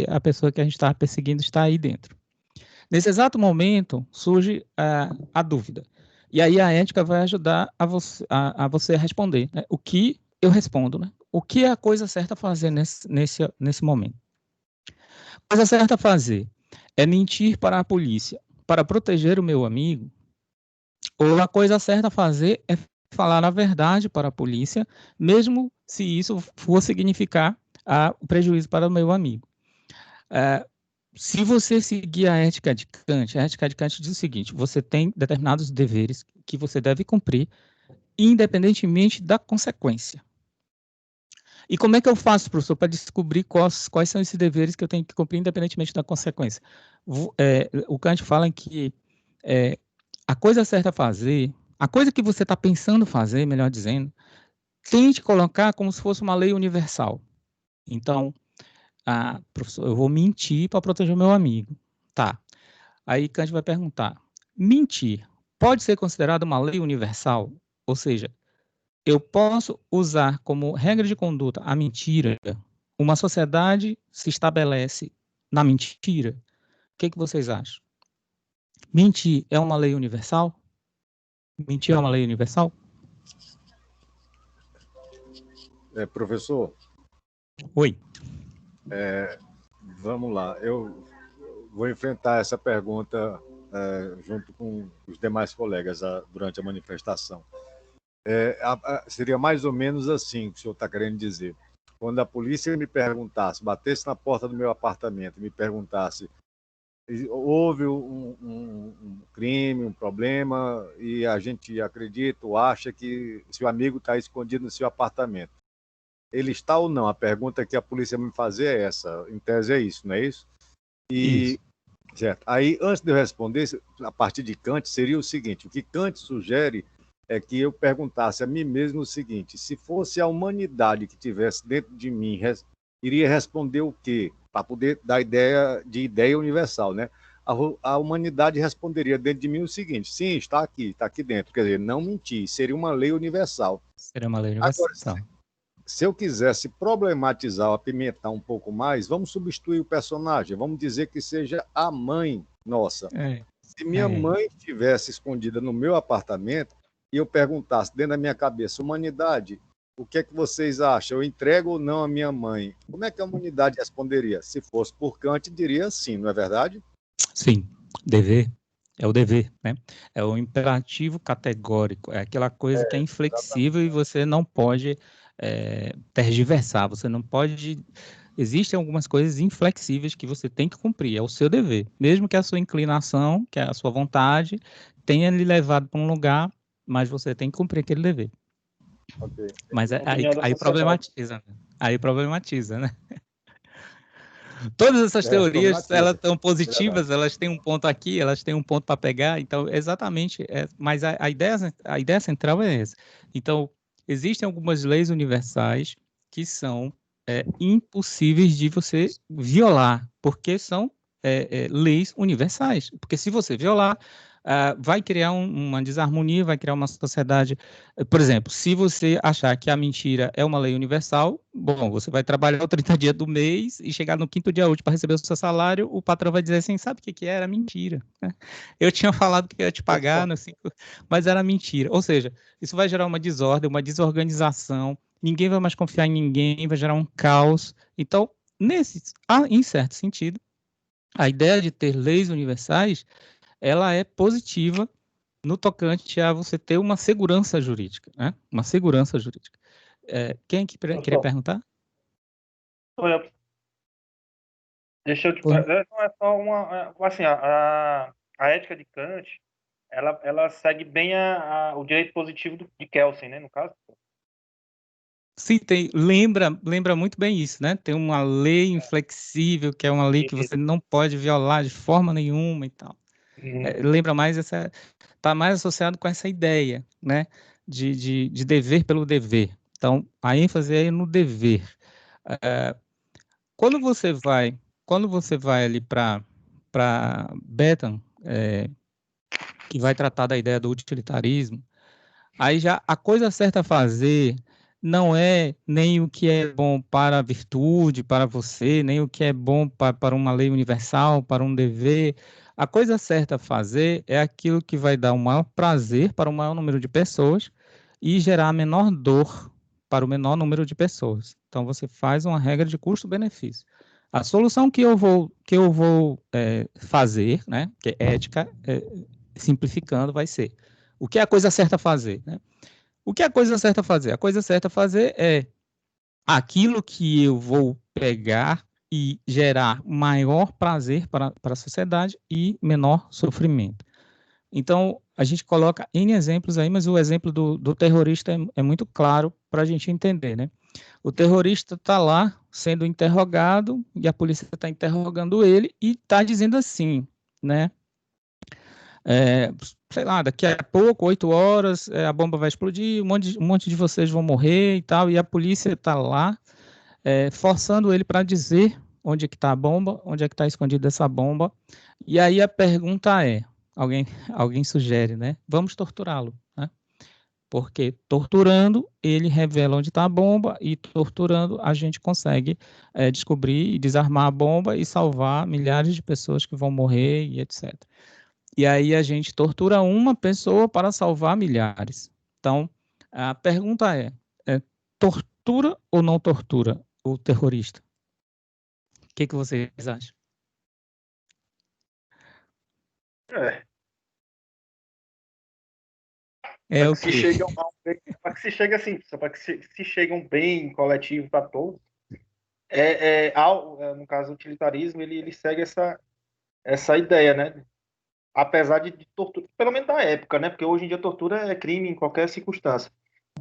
a pessoa que a gente está perseguindo está aí dentro. Nesse exato momento, surge a dúvida. E aí a ética vai ajudar a você responder. Né? O que eu respondo? Né? O que é a coisa certa a fazer nesse momento? A coisa certa a fazer é mentir para a polícia para proteger o meu amigo? Ou a coisa certa a fazer é falar a verdade para a polícia, mesmo se isso for significar o prejuízo para o meu amigo? Se você seguir a ética de Kant diz o seguinte: você tem determinados deveres que você deve cumprir, independentemente da consequência. E como é que eu faço, professor, para descobrir quais são esses deveres que eu tenho que cumprir, independentemente da consequência? O Kant fala que a coisa certa a fazer, a coisa que você está pensando fazer, melhor dizendo, tente colocar como se fosse uma lei universal. Então, professor, eu vou mentir para proteger o meu amigo. Tá. Aí Kant vai perguntar: mentir pode ser considerado uma lei universal? Ou seja, eu posso usar como regra de conduta a mentira? Uma sociedade se estabelece na mentira? O que vocês acham? Mentir é uma lei universal? Mentir é uma lei universal? Professor? Oi. Vamos lá. Eu vou enfrentar essa pergunta junto com os demais colegas durante a manifestação. Seria mais ou menos assim que o senhor está querendo dizer. Quando a polícia me perguntasse, batesse na porta do meu apartamento e me perguntasse: houve um crime, um problema, e a gente acredita ou acha que seu amigo está escondido no seu apartamento. Ele está ou não? A pergunta que a polícia me fazer é essa. Em tese é isso, não é isso? Isso. Certo. Aí, antes de eu responder, a partir de Kant, seria o seguinte: o que Kant sugere é que eu perguntasse a mim mesmo o seguinte: se fosse a humanidade que tivesse dentro de mim, iria responder o quê? Para poder dar ideia universal, né? A humanidade responderia dentro de mim o seguinte: sim, está aqui dentro. Quer dizer, não mentir, seria uma lei universal. Seria uma lei universal. Agora, se eu quisesse problematizar ou apimentar um pouco mais, vamos substituir o personagem. Vamos dizer que seja a mãe nossa. Se minha mãe estivesse escondida no meu apartamento e eu perguntasse dentro da minha cabeça: humanidade, o que é que vocês acham? Eu entrego ou não a minha mãe? Como é que a humanidade responderia? Se fosse por Kant, diria sim, não é verdade? Sim, dever. É o dever, né? É o imperativo categórico, é aquela coisa que é inflexível e você não pode tergiversar, você não pode... Existem algumas coisas inflexíveis que você tem que cumprir, é o seu dever. Mesmo que a sua inclinação, que a sua vontade, tenha lhe levado para um lugar, mas você tem que cumprir aquele dever. Okay. Mas aí problematiza, né? Aí problematiza, né? Todas essas teorias, elas estão positivas, elas têm um ponto aqui, elas têm um ponto para pegar, então, exatamente, mas a ideia central é essa. Então, existem algumas leis universais que são impossíveis de você violar, porque são leis universais, porque se você violar, vai criar uma desarmonia, vai criar uma sociedade. Por exemplo, se você achar que a mentira é uma lei universal, bom, você vai trabalhar os 30 dias do mês e chegar no 5º dia útil para receber o seu salário, o patrão vai dizer assim, sabe o que era? Mentira. Eu tinha falado que ia te pagar, mas era mentira. Ou seja, isso vai gerar uma desordem, uma desorganização, ninguém vai mais confiar em ninguém, vai gerar um caos. Então, em certo sentido, a ideia de ter leis universais, ela é positiva no tocante a você ter uma segurança jurídica, né? Uma segurança jurídica. Quem que queria perguntar? Deixa eu te perguntar. Não é só uma. Assim, a ética de Kant, ela segue bem o direito positivo de Kelsen, né? No caso. Sim, lembra muito bem isso, né? Tem uma lei inflexível, que é uma lei que você não pode violar de forma nenhuma e tal. Lembra mais está mais associado com essa ideia, né? De dever pelo dever. Então, a ênfase é no dever. Quando você vai ali para Bentham, que vai tratar da ideia do utilitarismo, aí já a coisa certa a fazer não é nem o que é bom para a virtude, para você, nem o que é bom para uma lei universal, para um dever. A coisa certa a fazer é aquilo que vai dar o maior prazer para o maior número de pessoas e gerar a menor dor para o menor número de pessoas. Então, você faz uma regra de custo-benefício. A solução que eu vou fazer, né, que é ética, simplificando, vai ser o que é a coisa certa a fazer, né? O que é a coisa certa a fazer? A coisa certa a fazer é aquilo que eu vou pegar e gerar maior prazer para a sociedade e menor sofrimento. Então, a gente coloca N exemplos aí, mas o exemplo do terrorista é muito claro para a gente entender, né? O terrorista está lá sendo interrogado e a polícia está interrogando ele e está dizendo assim, né? Sei lá, daqui a pouco, 8 horas, a bomba vai explodir, um monte de vocês vão morrer e tal, e a polícia está lá forçando ele para dizer onde é que está a bomba, onde é que está escondida essa bomba, e aí a pergunta é, alguém sugere, né? Vamos torturá-lo, né? Porque torturando, ele revela onde está a bomba, e torturando, a gente consegue descobrir e desarmar a bomba e salvar milhares de pessoas que vão morrer e etc. E aí a gente tortura uma pessoa para salvar milhares. Então, a pergunta é tortura ou não tortura o terrorista? O que vocês acham? Para que se chegue assim, para que se chegue um bem coletivo para todos, no caso, o utilitarismo, ele segue essa ideia, né? Apesar de tortura, pelo menos na época, né? Porque hoje em dia tortura é crime em qualquer circunstância.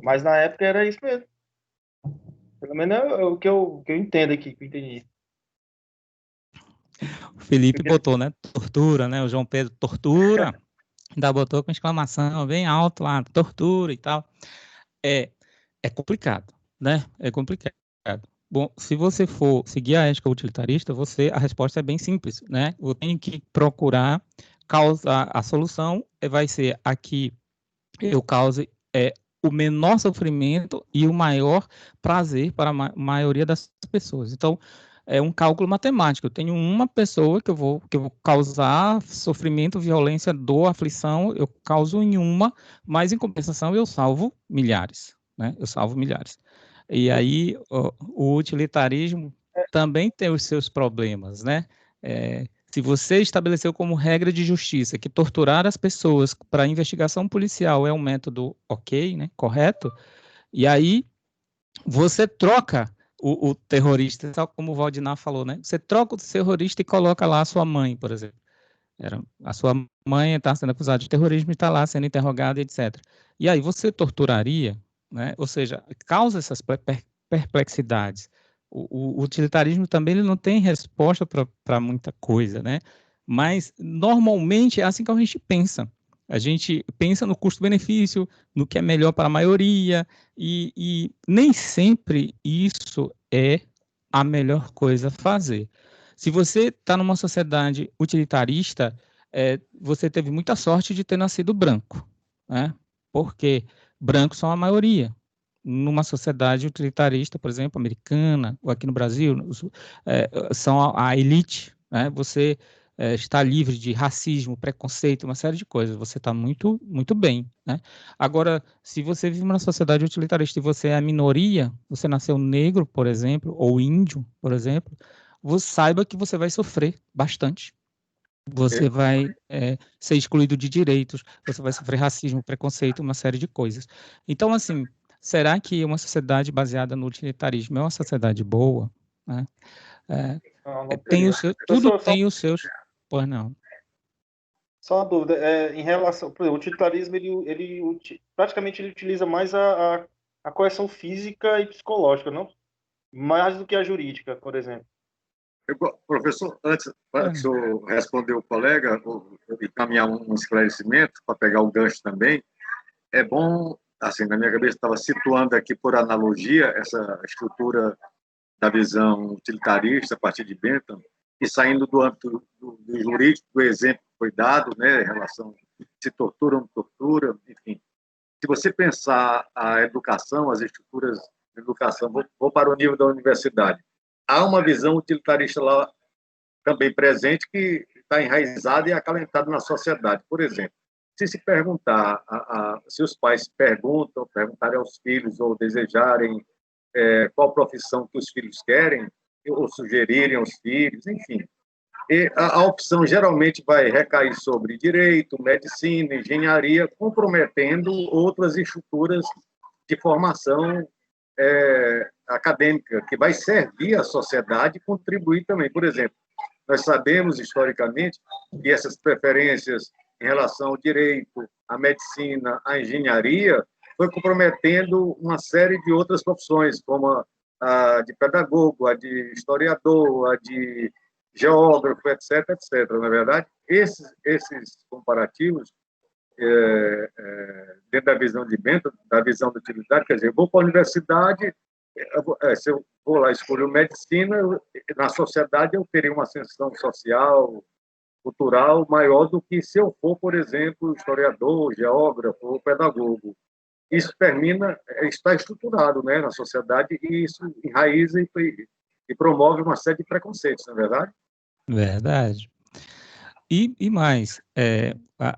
Mas na época era isso mesmo. Pelo menos é o que eu entendo aqui, que eu entendi. O Felipe botou, né? Tortura, né? O João Pedro, tortura. Ainda botou com exclamação bem alto lá, tortura e tal. É complicado, né? É complicado. Bom, se você for seguir a ética utilitarista, a resposta é bem simples, né? Eu tenho que procurar causar a solução, vai ser a que eu cause o menor sofrimento e o maior prazer para a maioria das pessoas. Então, é um cálculo matemático. Eu tenho uma pessoa que eu vou causar sofrimento, violência, dor, aflição, eu causo em uma, mas em compensação eu salvo milhares, né? Eu salvo milhares. E aí o utilitarismo também tem os seus problemas, né? Se você estabeleceu como regra de justiça que torturar as pessoas para investigação policial é um método ok, né, correto, e aí você troca o terrorista, tal como o Valdinar falou, né? Você troca o terrorista e coloca lá a sua mãe, por exemplo. A sua mãe está sendo acusada de terrorismo e está lá sendo interrogada, etc. E aí você torturaria, né? Ou seja, causa essas perplexidades. O utilitarismo também ele não tem resposta para muita coisa, né? Mas, normalmente, é assim que a gente pensa. A gente pensa no custo-benefício, no que é melhor para a maioria, e nem sempre isso é a melhor coisa a fazer. Se você está numa sociedade utilitarista, você teve muita sorte de ter nascido branco, né? Porque brancos são a maioria. Numa sociedade utilitarista, por exemplo, americana, ou aqui no Brasil, são a elite, né? Você está livre de racismo, preconceito, uma série de coisas. Você está muito, muito bem, né? Agora, se você vive numa sociedade utilitarista e você é a minoria, você nasceu negro, por exemplo, ou índio, por exemplo, você saiba que você vai sofrer bastante. Você vai ser excluído de direitos, você vai sofrer racismo, preconceito, uma série de coisas. Então, assim, será que uma sociedade baseada no utilitarismo é uma sociedade boa? Né? Tudo tem os seus... Pois não. Só uma dúvida, em relação, por exemplo, o utilitarismo, praticamente ele utiliza mais a coerção física e psicológica, não? Mais do que a jurídica, por exemplo. Professor, antes para o senhor responder o colega, e caminhar um esclarecimento, para pegar o gancho também, é bom, assim, na minha cabeça estava situando aqui por analogia essa estrutura da visão utilitarista a partir de Bentham, e saindo do âmbito do jurídico, do exemplo que foi dado, né, em relação se tortura ou não tortura, enfim. Se você pensar a educação, as estruturas de educação, vou para o nível da universidade, há uma visão utilitarista lá também presente que está enraizada e acalentada na sociedade. Por exemplo, se perguntar, se os pais perguntarem aos filhos ou desejarem qual profissão que os filhos querem, ou sugerirem aos filhos, enfim. E a opção geralmente vai recair sobre direito, medicina, engenharia, comprometendo outras estruturas de formação acadêmica, que vai servir à sociedade e contribuir também. Por exemplo, nós sabemos, historicamente, que essas preferências em relação ao direito, à medicina, à engenharia, foi comprometendo uma série de outras profissões, como a de pedagogo, a de historiador, a de geógrafo, etc., etc. Na verdade, esses comparativos, dentro da visão de Bentham, da visão da utilidade, quer dizer, eu vou para a universidade, se eu vou lá escolher medicina, na sociedade eu teria uma ascensão social, cultural maior do que se eu for, por exemplo, historiador, geógrafo ou pedagogo. Isso está estruturado, né, na sociedade, e isso enraiza e promove uma série de preconceitos, não é verdade? Verdade. E mais,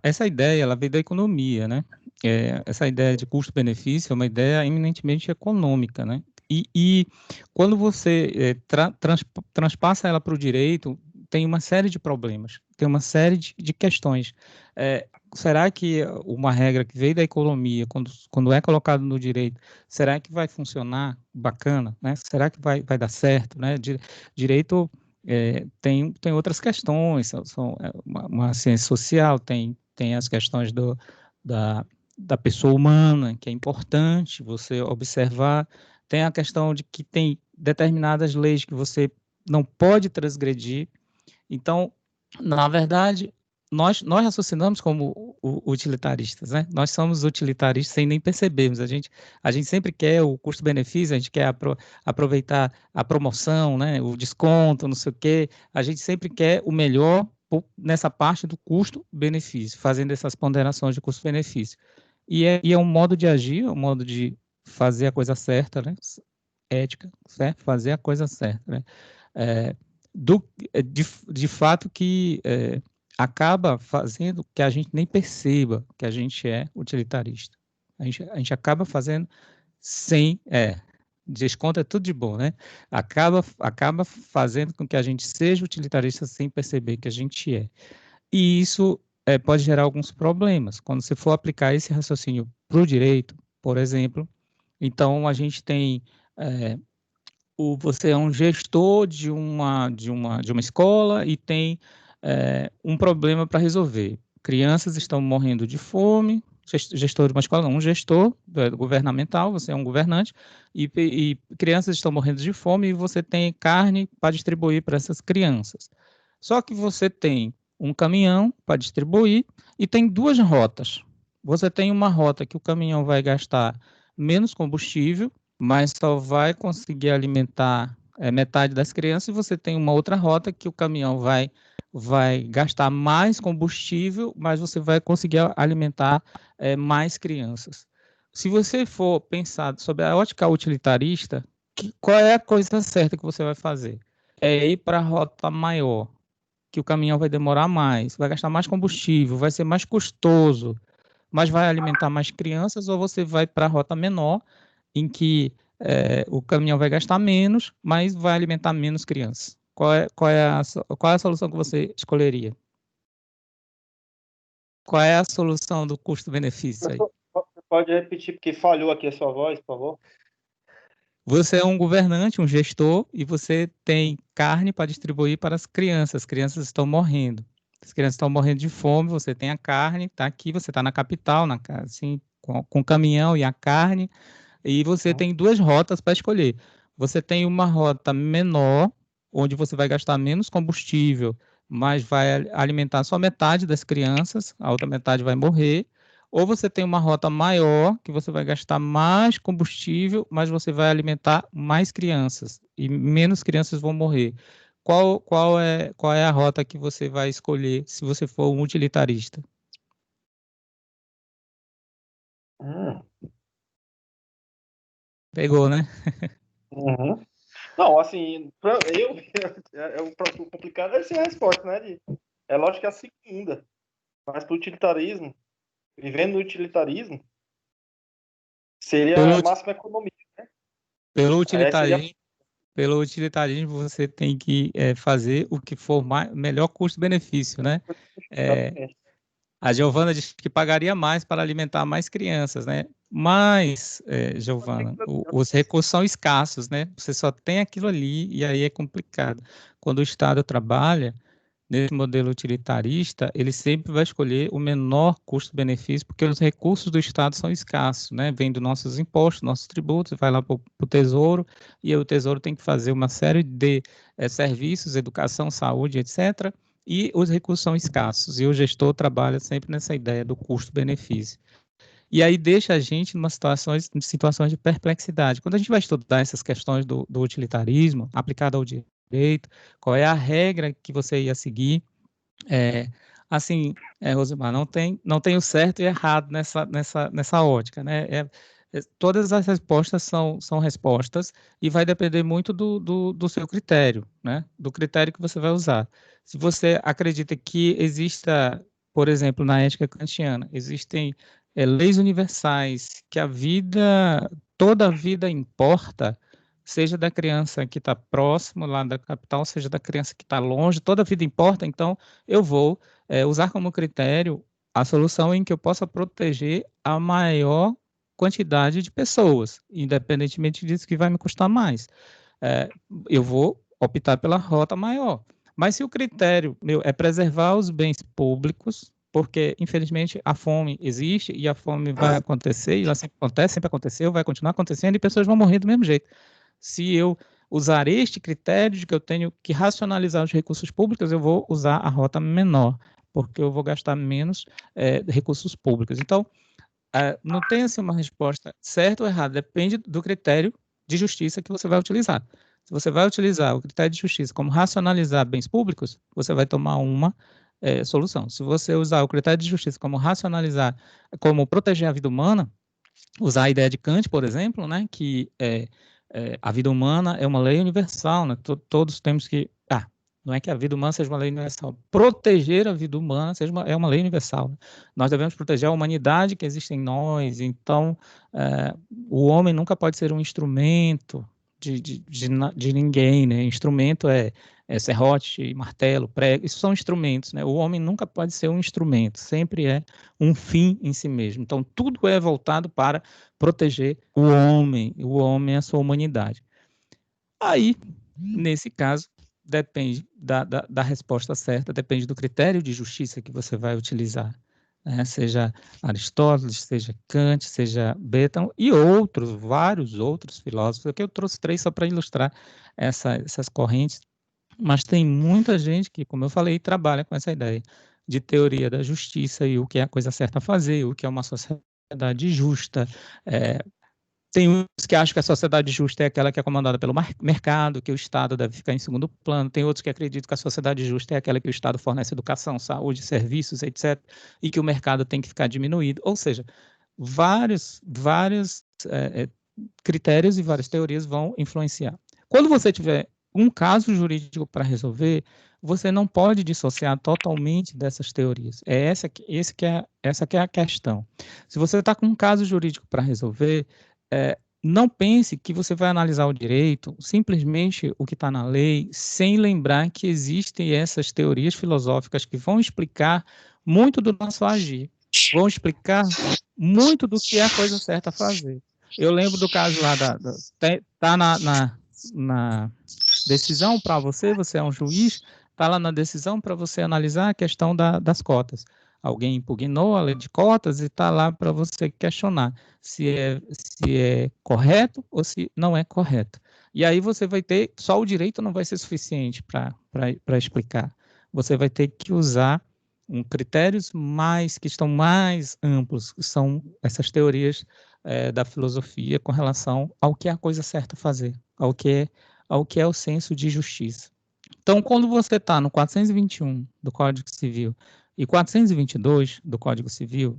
essa ideia ela veio da economia, né? Essa ideia de custo-benefício é uma ideia eminentemente econômica, né? E quando você transpassa ela para o direito, tem uma série de problemas, tem uma série de questões. Será que uma regra que veio da economia, quando é colocado no direito, será que vai funcionar bacana, né? Será que vai dar certo, né? Direito tem outras questões, são uma ciência social, tem as questões da pessoa humana, que é importante você observar, tem a questão de que tem determinadas leis que você não pode transgredir. Então, na verdade, nós raciocinamos como utilitaristas, né? Nós somos utilitaristas sem nem percebermos. A gente sempre quer o custo-benefício, a gente quer aproveitar a promoção, né? O desconto, não sei o quê. A gente sempre quer o melhor nessa parte do custo-benefício, fazendo essas ponderações de custo-benefício. E é um modo de agir, um modo de fazer a coisa certa, né? Ética, certo? Fazer a coisa certa, né? De fato que acaba fazendo que a gente nem perceba que a gente é utilitarista. A gente acaba fazendo sem... desconto é tudo de bom, né? Acaba fazendo com que a gente seja utilitarista sem perceber que a gente é. E isso pode gerar alguns problemas. Quando você for aplicar esse raciocínio para o direito, por exemplo, então a gente tem... você é um gestor de uma escola e tem um problema para resolver. Crianças estão morrendo de fome, gestor de uma escola, não, um gestor governamental, você é um governante, e crianças estão morrendo de fome e você tem carne para distribuir para essas crianças. Só que você tem um caminhão para distribuir e tem duas rotas. Você tem uma rota que o caminhão vai gastar menos combustível, mas só vai conseguir alimentar metade das crianças, e você tem uma outra rota que o caminhão vai gastar mais combustível, mas você vai conseguir alimentar mais crianças. Se você for pensar sobre a ótica utilitarista, qual é a coisa certa que você vai fazer? É ir para a rota maior, que o caminhão vai demorar mais, vai gastar mais combustível, vai ser mais custoso, mas vai alimentar mais crianças, ou você vai para a rota menor, em que o caminhão vai gastar menos, mas vai alimentar menos crianças? Qual é a solução que você escolheria? Qual é a solução do custo-benefício aí? Você pode repetir, porque falhou aqui a sua voz, por favor? Você é um governante, um gestor, e você tem carne para distribuir para as crianças. As crianças estão morrendo. As crianças estão morrendo de fome, você tem a carne, está aqui, você está na capital, assim, com o caminhão e a carne, e você tem duas rotas para escolher. Você tem uma rota menor, onde você vai gastar menos combustível, mas vai alimentar só metade das crianças, a outra metade vai morrer. Ou você tem uma rota maior, que você vai gastar mais combustível, mas você vai alimentar mais crianças, e menos crianças vão morrer. Qual é a rota que você vai escolher se você for um utilitarista? Pegou, né? Uhum. Não, assim, o complicado é ser a resposta, né? É lógico que é a segunda. Mas para o utilitarismo, vivendo no utilitarismo, seria a máxima economia, né? Pelo utilitarismo, você tem que fazer o que for melhor custo-benefício, né? A Giovana disse que pagaria mais para alimentar mais crianças, né? Mas, Giovana, os recursos são escassos, né? Você só tem aquilo ali e aí é complicado. Quando o Estado trabalha nesse modelo utilitarista, ele sempre vai escolher o menor custo-benefício, porque os recursos do Estado são escassos, né? Vem dos nossos impostos, nossos tributos, vai lá para o Tesouro, e aí o Tesouro tem que fazer uma série de serviços, educação, saúde, etc., e os recursos são escassos, e o gestor trabalha sempre nessa ideia do custo-benefício. E aí deixa a gente em situações de perplexidade. Quando a gente vai estudar essas questões do utilitarismo aplicado ao direito, qual é a regra que você ia seguir? Assim, Rosimar, não tem o certo e errado nessa ótica, né? Todas as respostas são respostas, e vai depender muito do seu critério, né? Do critério que você vai usar. Se você acredita que exista, por exemplo, na ética kantiana, existem leis universais, que toda a vida importa, seja da criança que está próximo lá da capital, seja da criança que está longe, toda a vida importa, então eu vou usar como critério a solução em que eu possa proteger a maior quantidade de pessoas, independentemente disso, que vai me custar mais. Eu vou optar pela rota maior. Mas se o critério meu é preservar os bens públicos, porque, infelizmente, a fome existe e a fome vai acontecer, e ela sempre acontece, sempre aconteceu, vai continuar acontecendo, e pessoas vão morrer do mesmo jeito. Se eu usar este critério de que eu tenho que racionalizar os recursos públicos, eu vou usar a rota menor, porque eu vou gastar menos recursos públicos. Então, não tem assim uma resposta certa ou errada, depende do critério de justiça que você vai utilizar. Se você vai utilizar o critério de justiça como racionalizar bens públicos, você vai tomar uma solução. Se você usar o critério de justiça como racionalizar, como proteger a vida humana, usar a ideia de Kant, por exemplo, né, que a vida humana é uma lei universal, né, todos temos que... não é que a vida humana seja uma lei universal, proteger a vida humana é uma lei universal. Né? Nós devemos proteger a humanidade que existe em nós, então o homem nunca pode ser um instrumento de ninguém, né? Instrumento é serrote, martelo, prego, isso são instrumentos, né? O homem nunca pode ser um instrumento, sempre é um fim em si mesmo. Então, tudo é voltado para proteger o homem e a sua humanidade. Aí, nesse caso, depende da resposta certa, depende do critério de justiça que você vai utilizar. seja Aristóteles, seja Kant, seja Bentham e outros, vários outros filósofos. Aqui eu trouxe 3 só para ilustrar essas correntes, mas tem muita gente que, como eu falei, trabalha com essa ideia de teoria da justiça e o que é a coisa certa a fazer, o que é uma sociedade justa. Tem uns que acham que a sociedade justa é aquela que é comandada pelo mercado, que o Estado deve ficar em segundo plano. Tem outros que acreditam que a sociedade justa é aquela que o Estado fornece educação, saúde, serviços, etc., e que o mercado tem que ficar diminuído. Ou seja, vários critérios e várias teorias vão influenciar. Quando você tiver um caso jurídico para resolver, você não pode dissociar totalmente dessas teorias. Essa que é a questão. Se você está com um caso jurídico para resolver, não pense que você vai analisar o direito, simplesmente o que está na lei, sem lembrar que existem essas teorias filosóficas que vão explicar muito do nosso agir, vão explicar muito do que é a coisa certa a fazer. Eu lembro do caso lá, tá na decisão para você é um juiz, está lá na decisão para você analisar a questão das cotas. Alguém impugnou a lei de cotas e está lá para você questionar se é correto ou se não é correto. E aí você vai ter, só o direito não vai ser suficiente para explicar. Você vai ter que usar critérios que estão mais amplos, que são essas teorias da filosofia com relação ao que é a coisa certa a fazer, ao que é o senso de justiça. Então, quando você está no 421 do Código Civil e 422 do Código Civil,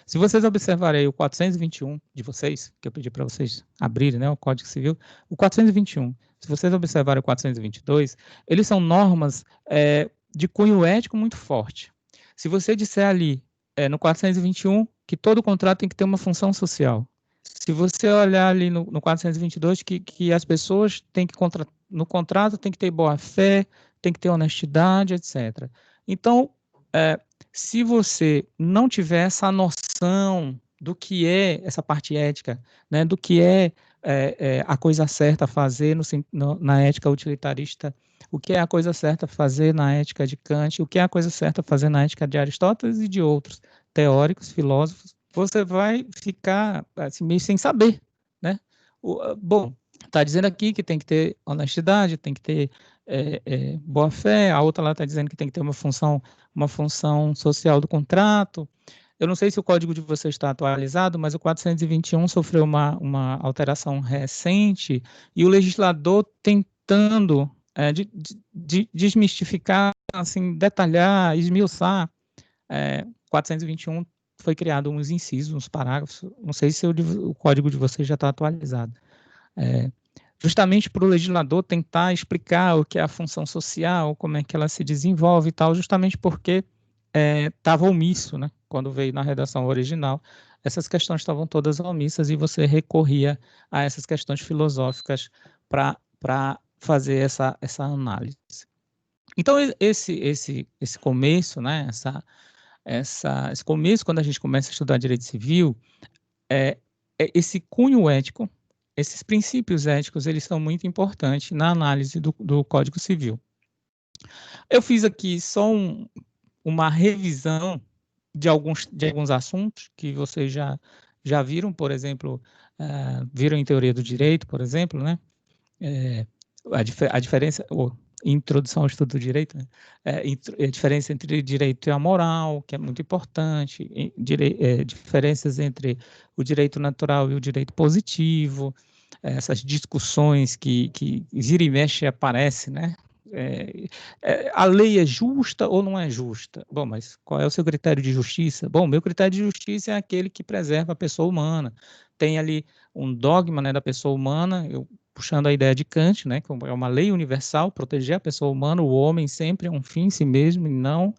se vocês observarem aí o 421 de vocês, que eu pedi para vocês abrirem, né, o Código Civil, o 421, se vocês observarem o 422, eles são normas de cunho ético muito forte. Se você disser ali, no 421, que todo contrato tem que ter uma função social, se você olhar ali no 422, que as pessoas têm que no contrato tem que ter boa-fé, tem que ter honestidade, etc. Então, se você não tiver essa noção do que é essa parte ética, né, do que é a coisa certa a fazer na ética utilitarista, o que é a coisa certa a fazer na ética de Kant, o que é a coisa certa a fazer na ética de Aristóteles e de outros teóricos, filósofos, você vai ficar assim, meio sem saber, né? Bom, está dizendo aqui que tem que ter honestidade, tem que ter boa-fé, a outra lá está dizendo que tem que ter uma função social do contrato. Eu não sei se o código de vocês está atualizado, mas o 421 sofreu uma alteração recente e o legislador tentando desmistificar, assim, detalhar, esmiuçar. 421 foi criado uns incisos, uns parágrafos, não sei se o código de vocês já está atualizado. Justamente para o legislador tentar explicar o que é a função social, como é que ela se desenvolve e tal, justamente porque estava omisso, né? Quando veio na redação original, essas questões estavam todas omissas e você recorria a essas questões filosóficas para fazer essa análise. Então, esse começo, né? Esse começo, quando a gente começa a estudar direito civil, esse cunho ético, esses princípios éticos, eles são muito importantes na análise do Código Civil. Eu fiz aqui só uma revisão de alguns assuntos que vocês já viram, por exemplo, viram em teoria do direito, por exemplo, né? A diferença, introdução ao estudo do direito, né? A diferença entre direito e a moral, que é muito importante, diferenças entre o direito natural e o direito positivo, essas discussões que vira e mexe aparecem, né? A lei é justa ou não é justa? Bom, mas qual é o seu critério de justiça? Bom, meu critério de justiça é aquele que preserva a pessoa humana. Tem ali um dogma, né, da pessoa humana, puxando a ideia de Kant, né, que é uma lei universal, proteger a pessoa humana, o homem sempre é um fim em si mesmo e não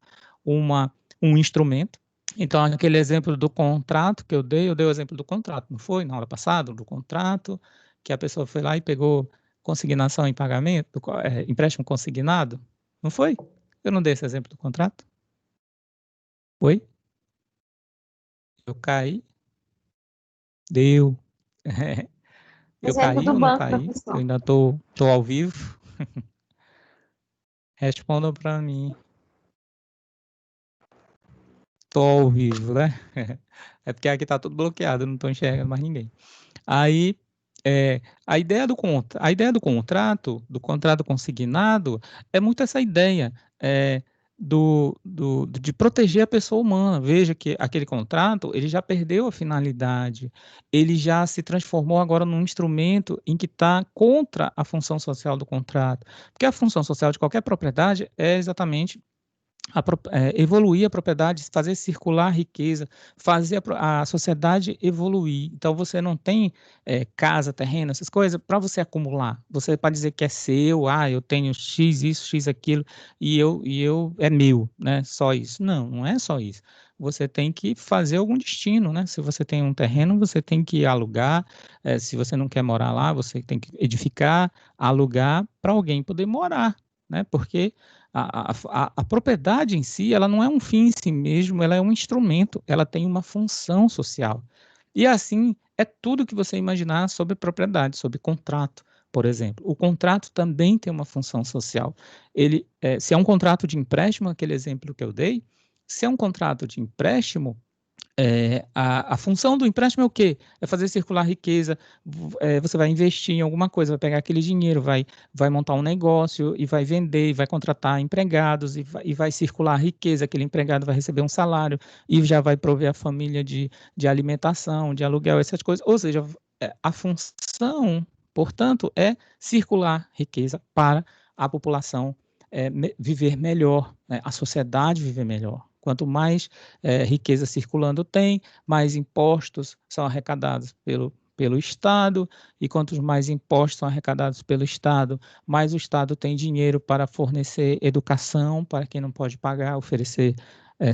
um instrumento. Então, aquele exemplo do contrato que eu dei o exemplo do contrato, não foi? Na aula passada, do contrato, que a pessoa foi lá e pegou consignação em pagamento, empréstimo consignado, não foi? Eu não dei esse exemplo do contrato? Foi? Eu caí? Deu. Eu caí ou não caí? Eu ainda estou ao vivo? Respondam para mim. Tô ao vivo, né? É porque aqui tá tudo bloqueado, não tô enxergando mais ninguém. Aí, a ideia do contrato consignado, é muito essa ideia de proteger a pessoa humana. Veja que aquele contrato, ele já perdeu a finalidade, ele já se transformou agora num instrumento em que está contra a função social do contrato. Porque a função social de qualquer propriedade é exatamente evoluir a propriedade, fazer circular a riqueza, fazer a sociedade evoluir. Então, você não tem casa, terreno, essas coisas, para você acumular. Você pode dizer que é seu, eu tenho X isso, X aquilo, e eu é meu, né? Só isso. Não, não é só isso. Você tem que fazer algum destino, né? Se você tem um terreno, você tem que alugar. Se você não quer morar lá, você tem que edificar, alugar para alguém poder morar, né? Porque a propriedade em si, ela não é um fim em si mesmo, ela é um instrumento, ela tem uma função social. E assim, é tudo que você imaginar sobre propriedade, sobre contrato, por exemplo. O contrato também tem uma função social. Se é um contrato de empréstimo, aquele exemplo que eu dei, se é um contrato de empréstimo, a função do empréstimo é o quê? É fazer circular riqueza. Você vai investir em alguma coisa, vai pegar aquele dinheiro, vai montar um negócio e vai vender, e vai contratar empregados e vai circular riqueza. Aquele empregado vai receber um salário e já vai prover a família de alimentação, de aluguel, essas coisas. Ou seja, a função, portanto, é circular riqueza para a população viver melhor, né? A sociedade viver melhor. Quanto mais riqueza circulando tem, mais impostos são arrecadados pelo Estado, e quantos mais impostos são arrecadados pelo Estado, mais o Estado tem dinheiro para fornecer educação para quem não pode pagar, oferecer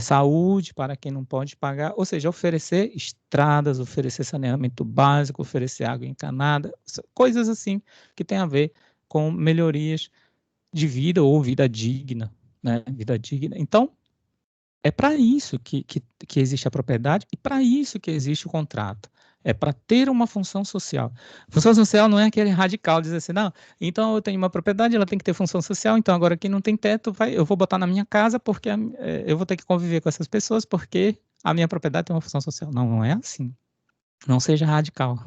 saúde para quem não pode pagar, ou seja, oferecer estradas, oferecer saneamento básico, oferecer água encanada, coisas assim que tem a ver com melhorias de vida ou vida digna, né? Vida digna. Então, é para isso que existe a propriedade e para isso que existe o contrato. É para ter uma função social. Função social não é aquele radical dizer assim, não, então eu tenho uma propriedade, ela tem que ter função social, então agora quem não tem teto, eu vou botar na minha casa porque eu vou ter que conviver com essas pessoas porque a minha propriedade tem uma função social. Não, não é assim. Não seja radical.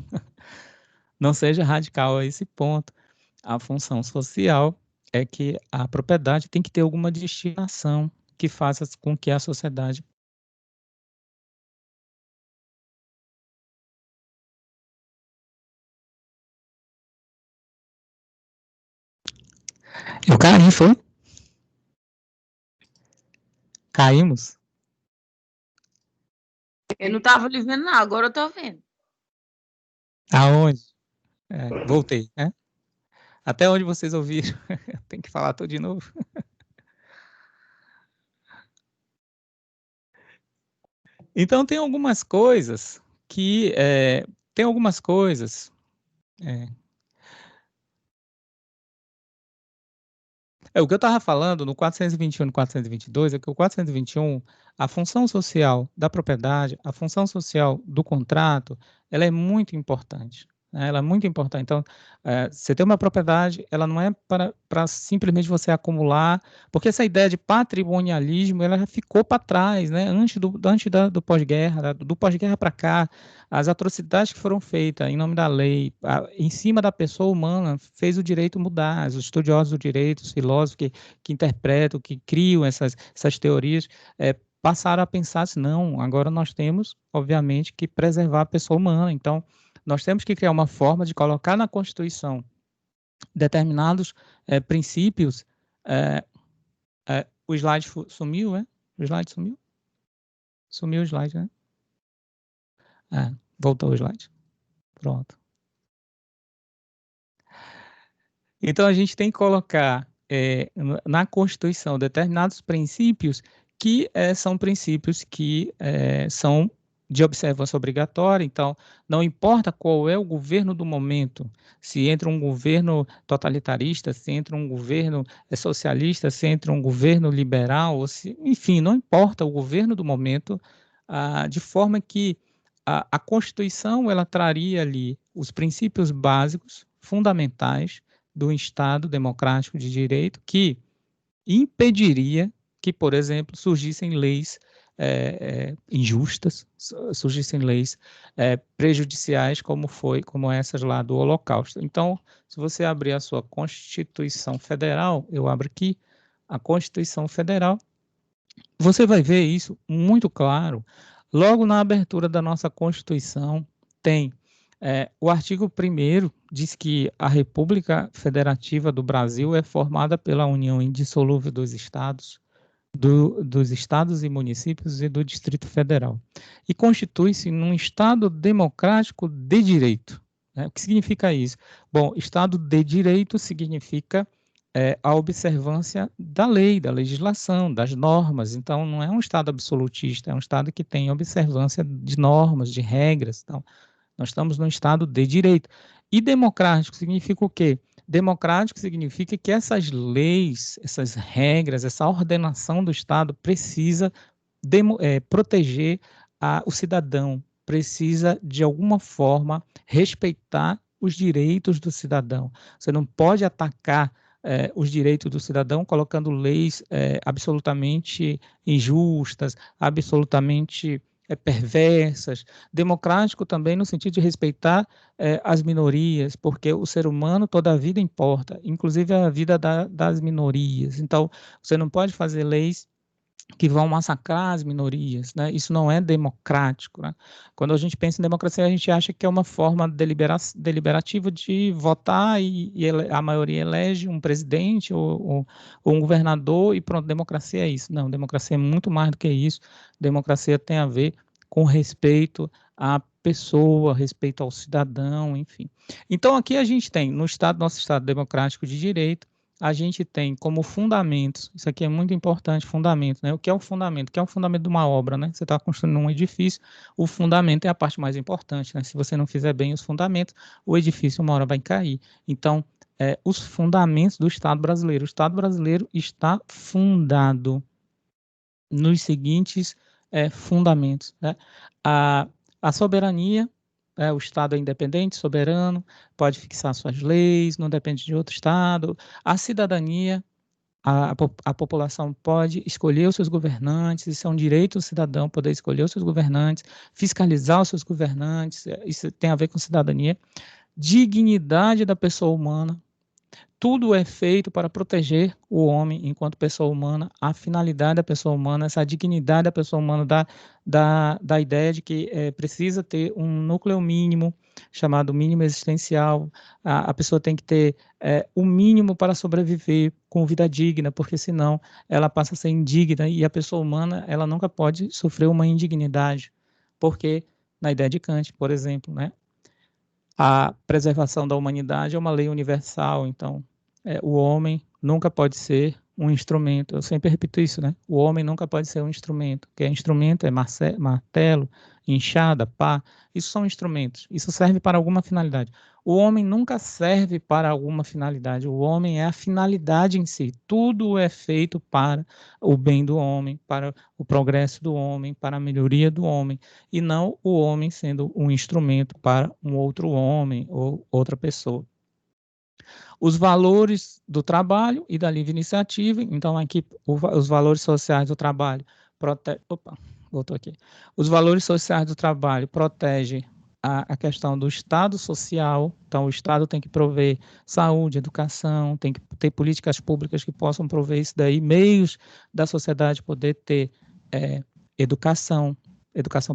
Não seja radical a esse ponto. A função social é que a propriedade tem que ter alguma destinação que faça com que a sociedade Eu caí, foi? Caímos? Eu não estava lhe vendo, não, agora eu estou vendo. Aonde? Voltei, né? Até onde vocês ouviram? Tem que falar tudo de novo. Então, tem algumas coisas que... tem algumas coisas... o que eu estava falando no 421 e no 422 é que o 421, a função social da propriedade, a função social do contrato, ela é muito importante. Né? Ela é muito importante. Então, você tem uma propriedade, ela não é para simplesmente você acumular, porque essa ideia de patrimonialismo, ela já ficou para trás, né? Antes do pós-guerra, do pós-guerra para cá, as atrocidades que foram feitas em nome da lei, em cima da pessoa humana, fez o direito mudar. Os estudiosos do direito, os filósofos que interpretam, que criam essas teorias, passaram a pensar assim, não, agora nós temos, obviamente, que preservar a pessoa humana. Então, nós temos que criar uma forma de colocar na Constituição determinados princípios. O slide sumiu, né? O slide sumiu? Sumiu o slide, né? Voltou o slide. Pronto. Então, a gente tem que colocar na Constituição determinados princípios que são princípios que são de observância obrigatória. Então, não importa qual é o governo do momento, se entra um governo totalitarista, se entra um governo socialista, se entra um governo liberal, enfim, não importa o governo do momento, de forma que a Constituição ela traria ali os princípios básicos, fundamentais, do Estado democrático de direito que impediria que, por exemplo, surgissem leis injustas, surgissem leis prejudiciais, como essas lá do Holocausto. Então, se você abrir a sua Constituição Federal, eu abro aqui a Constituição Federal, você vai ver isso muito claro. Logo na abertura da nossa Constituição, tem o artigo 1º, diz que a República Federativa do Brasil é formada pela união indissolúvel dos estados, dos estados e municípios e do Distrito Federal. E constitui-se num Estado democrático de direito. O que significa isso? Bom, Estado de direito significa a observância da lei, da legislação, das normas. Então, não é um Estado absolutista, é um Estado que tem observância de normas, de regras. Então, nós estamos num Estado de direito. E democrático significa o quê? Democrático significa que essas leis, essas regras, essa ordenação do Estado precisa proteger o cidadão, precisa, de alguma forma, respeitar os direitos do cidadão. Você não pode atacar os direitos do cidadão colocando leis absolutamente injustas, absolutamente perversas. Democrático também no sentido de respeitar as minorias, porque o ser humano toda a vida importa, inclusive a vida das minorias. Então, você não pode fazer leis que vão massacrar as minorias, né? Isso não é democrático, né? Quando a gente pensa em democracia, a gente acha que é uma forma deliberativa de votar e a maioria elege um presidente ou um governador e pronto, democracia é isso. Não, democracia é muito mais do que isso. Democracia tem a ver com respeito à pessoa, respeito ao cidadão, enfim. Então, aqui a gente tem, no nosso Estado democrático de direito, a gente tem como fundamentos, isso aqui é muito importante, fundamento, né? O que é o fundamento? O que é o fundamento de uma obra, né? Você está construindo um edifício, o fundamento é a parte mais importante, né? Se você não fizer bem os fundamentos, o edifício uma hora vai cair. Então, os fundamentos do Estado brasileiro. O Estado brasileiro está fundado nos seguintes fundamentos, né? A soberania, o Estado é independente, soberano, pode fixar suas leis, não depende de outro Estado. A cidadania, a população pode escolher os seus governantes, isso é um direito do cidadão poder escolher os seus governantes, fiscalizar os seus governantes, isso tem a ver com cidadania. Dignidade da pessoa humana, tudo é feito para proteger o homem enquanto pessoa humana, a finalidade da pessoa humana, essa dignidade da pessoa humana, da ideia de que precisa ter um núcleo mínimo, chamado mínimo existencial, a pessoa tem que ter o mínimo para sobreviver com vida digna, porque senão ela passa a ser indigna, e a pessoa humana ela nunca pode sofrer uma indignidade, porque na ideia de Kant, por exemplo, né, a preservação da humanidade é uma lei universal, então o homem nunca pode ser um instrumento. Eu sempre repito isso, né? O homem nunca pode ser um instrumento. Que instrumento é martelo, enxada, pá. Isso são instrumentos. Isso serve para alguma finalidade. O homem nunca serve para alguma finalidade. O homem é a finalidade em si. Tudo é feito para o bem do homem, para o progresso do homem, para a melhoria do homem, e não o homem sendo um instrumento para um outro homem ou outra pessoa. Os valores do trabalho e da livre iniciativa, então aqui os valores sociais do trabalho Os valores sociais do trabalho protegem a questão do Estado social, então o Estado tem que prover saúde, educação, tem que ter políticas públicas que possam prover isso daí, meios da sociedade poder ter educação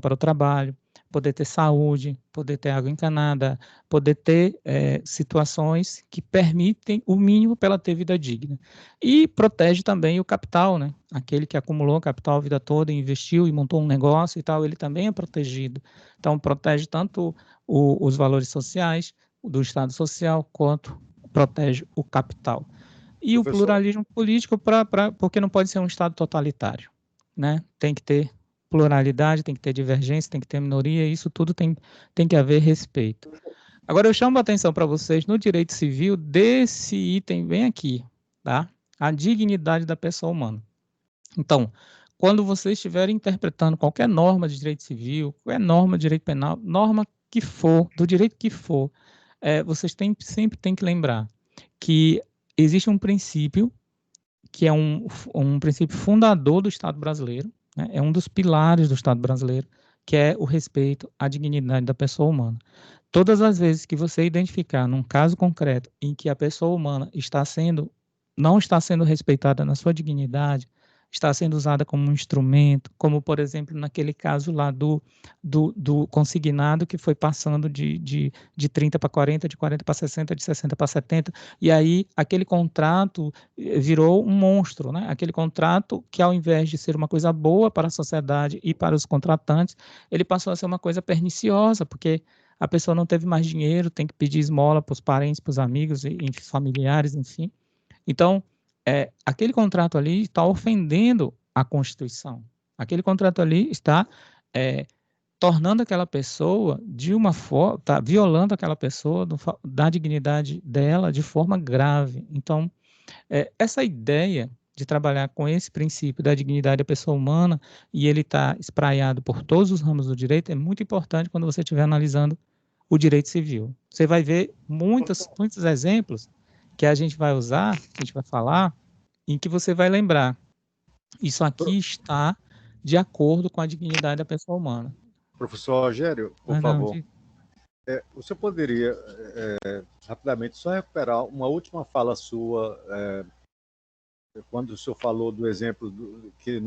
para o trabalho, poder ter saúde, poder ter água encanada, poder ter situações que permitem o mínimo para ela ter vida digna. E protege também o capital, né? Aquele que acumulou capital a vida toda, investiu e montou um negócio e tal, ele também é protegido. Então, protege tanto os valores sociais do Estado social, quanto protege o capital. E o pluralismo político, porque não pode ser um Estado totalitário, né? Tem que ter pluralidade, tem que ter divergência, tem que ter minoria, isso tudo tem que haver respeito. Agora, eu chamo a atenção para vocês no direito civil desse item bem aqui, tá? A dignidade da pessoa humana. Então, quando vocês estiverem interpretando qualquer norma de direito civil, qualquer norma de direito penal, norma que for, do direito que for, vocês sempre têm que lembrar que existe um princípio que é um princípio fundador do Estado brasileiro, né? É um dos pilares do Estado brasileiro, que é o respeito à dignidade da pessoa humana. Todas as vezes que você identificar num caso concreto em que a pessoa humana não está sendo respeitada na sua dignidade, está sendo usada como um instrumento, como, por exemplo, naquele caso lá do consignado que foi passando de 30 para 40, de 40 para 60, de 60 para 70, e aí aquele contrato virou um monstro, né? Aquele contrato que, ao invés de ser uma coisa boa para a sociedade e para os contratantes, ele passou a ser uma coisa perniciosa, porque a pessoa não teve mais dinheiro, tem que pedir esmola para os parentes, para os amigos, e familiares, enfim. Então, aquele contrato ali está ofendendo a Constituição. Aquele contrato ali está tornando aquela pessoa de uma forma, está violando aquela pessoa da dignidade dela de forma grave. Então, essa ideia de trabalhar com esse princípio da dignidade da pessoa humana, e ele está espraiado por todos os ramos do direito, é muito importante quando você estiver analisando o direito civil. Você vai ver muitos exemplos que a gente vai usar, que a gente vai falar, em que você vai lembrar. Isso aqui está de acordo com a dignidade da pessoa humana. Professor Rogério, por favor, o senhor poderia, rapidamente, só recuperar uma última fala sua, quando o senhor falou do exemplo que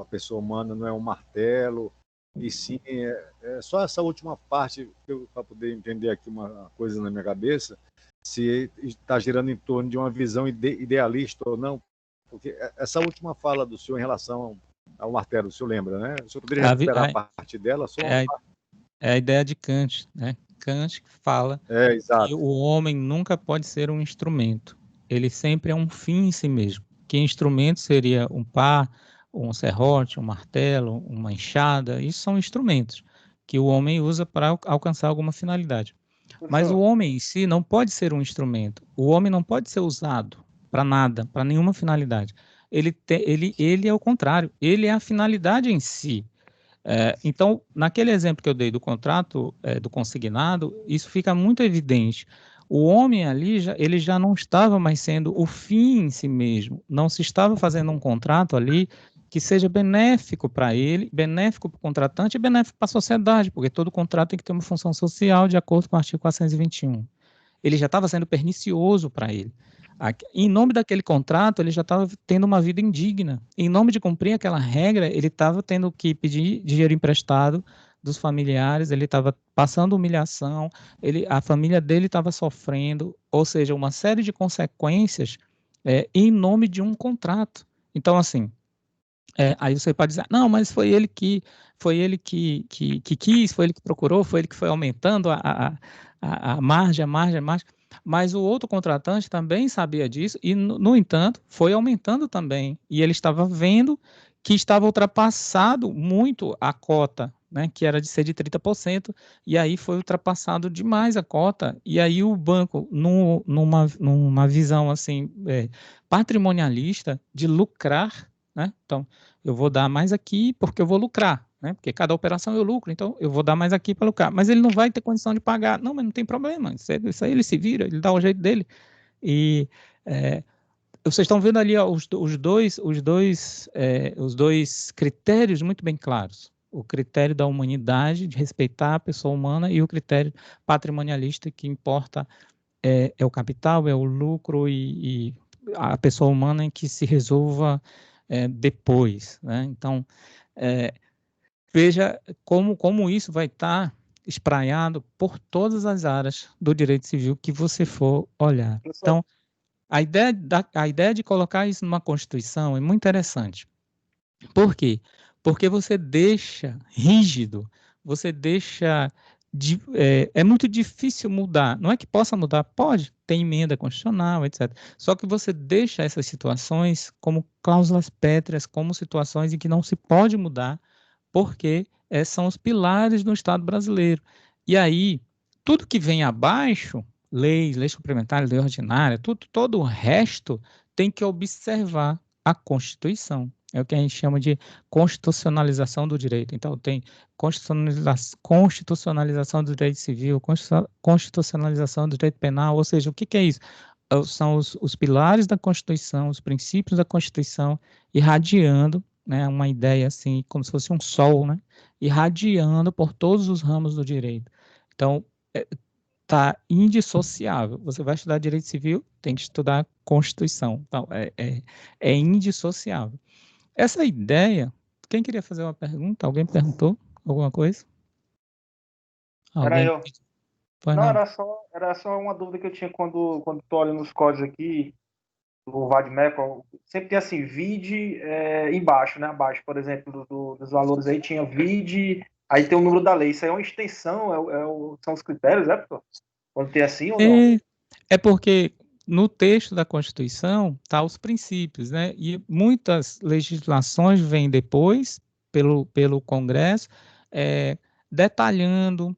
a pessoa humana não é um martelo, e sim, só essa última parte, para poder entender aqui uma coisa na minha cabeça, se está girando em torno de uma visão idealista ou não, porque essa última fala do senhor em relação ao martelo, o senhor lembra, né? O senhor poderia recuperar a parte dela? Só é a ideia de Kant, né? Kant fala que o homem nunca pode ser um instrumento, ele sempre é um fim em si mesmo. Que instrumento seria um pá, um serrote, um martelo, uma enxada, isso são instrumentos que o homem usa para alcançar alguma finalidade. Mas o homem em si não pode ser um instrumento. O homem não pode ser usado para nada, para nenhuma finalidade. Ele é o contrário, ele é a finalidade em si. Então, naquele exemplo que eu dei do contrato, do consignado, isso fica muito evidente. O homem ali, ele já não estava mais sendo o fim em si mesmo, não se estava fazendo um contrato ali que seja benéfico para ele, benéfico para o contratante e benéfico para a sociedade, porque todo contrato tem que ter uma função social de acordo com o artigo 421. Ele já estava sendo pernicioso para ele. Em nome daquele contrato, ele já estava tendo uma vida indigna. Em nome de cumprir aquela regra, ele estava tendo que pedir dinheiro emprestado dos familiares, ele estava passando humilhação, a família dele estava sofrendo, ou seja, uma série de consequências em nome de um contrato. Então, assim, aí você pode dizer, não, mas foi ele que quis, foi ele que procurou, foi ele que foi aumentando a margem. Mas o outro contratante também sabia disso e, no entanto, foi aumentando também. E ele estava vendo que estava ultrapassado muito a cota, né, que era de ser de 30%, e aí foi ultrapassado demais a cota. E aí o banco, numa visão assim, patrimonialista, de lucrar, né? Então, eu vou dar mais aqui porque eu vou lucrar, né? Porque cada operação eu lucro, então eu vou dar mais aqui para lucrar. Mas ele não vai ter condição de pagar. Não, mas não tem problema. Isso aí ele se vira, ele dá o jeito dele. E vocês estão vendo ali, ó, os dois critérios muito bem claros. O critério da humanidade, de respeitar a pessoa humana, e o critério patrimonialista, que importa é o capital, é o lucro e a pessoa humana em que se resolva depois, né? Então, veja como isso vai estar espraiado por todas as áreas do direito civil que você for olhar. Então, a ideia de colocar isso numa Constituição é muito interessante. Por quê? Porque você deixa rígido, você deixa... é muito difícil mudar. Não é que possa mudar, pode, tem emenda constitucional, etc. Só que você deixa essas situações como cláusulas pétreas, como situações em que não se pode mudar, porque são os pilares do Estado brasileiro. E aí, tudo que vem abaixo, leis complementares, lei ordinária, todo o resto tem que observar a Constituição. É o que a gente chama de constitucionalização do direito. Então, tem constitucionalização do direito civil, constitucionalização do direito penal, ou seja, o que é isso? São os pilares da Constituição, os princípios da Constituição irradiando né? Uma ideia assim, como se fosse um sol, né? Irradiando por todos os ramos do direito. Então, tá indissociável. Você vai estudar direito civil, tem que estudar Constituição. Então, é indissociável. Essa ideia, quem queria fazer uma pergunta? Alguém perguntou alguma coisa? Era Alguém? eu. Não, era só uma dúvida que eu tinha quando tô olhando os códigos aqui do Vadmecum. Sempre tem assim, vide embaixo, né? Abaixo, por exemplo, dos valores aí tinha vide, aí tem o número da lei. Isso aí é uma extensão, são os critérios, é, professor? Quando tem assim ou não? É porque no texto da Constituição tá os princípios, né? E muitas legislações vêm depois pelo Congresso, detalhando,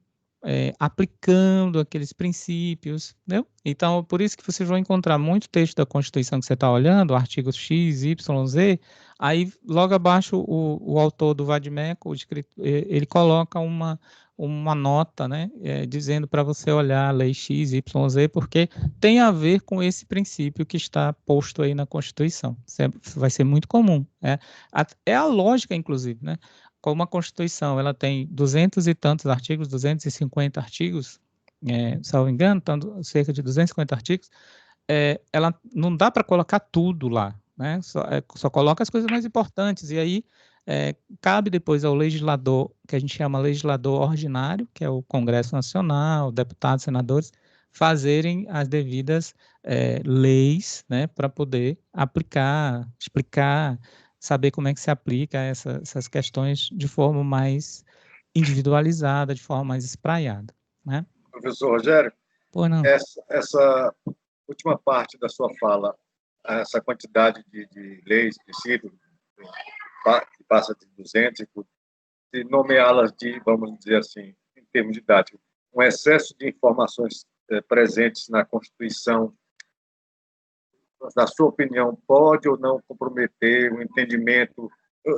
aplicando aqueles princípios, entendeu? Então, por isso que vocês vão encontrar muito texto da Constituição que você está olhando, artigos X, Y, Z, aí logo abaixo o autor do Vadmecum, ele coloca uma nota, né, dizendo para você olhar a lei X, Y, Z, porque tem a ver com esse princípio que está posto aí na Constituição. Isso vai ser muito comum. É a lógica, inclusive, né? Como a Constituição ela tem 200 e tantos artigos, 250 artigos, se eu não me engano, cerca de 250 artigos, ela não dá para colocar tudo lá, né? Só coloca as coisas mais importantes, e aí cabe depois ao legislador, que a gente chama legislador ordinário, que é o Congresso Nacional, deputados, senadores, fazerem as devidas leis, né, para poder aplicar, explicar, saber como é que se aplica essas questões de forma mais individualizada, de forma mais espraiada, né? Professor Rogério, Pois não. essa última parte da sua fala, essa quantidade de leis, princípios, que passa de 200, e nomeá-las de, vamos dizer assim, em termos didáticos, um excesso de informações presentes na Constituição, na sua opinião, pode ou não comprometer o entendimento,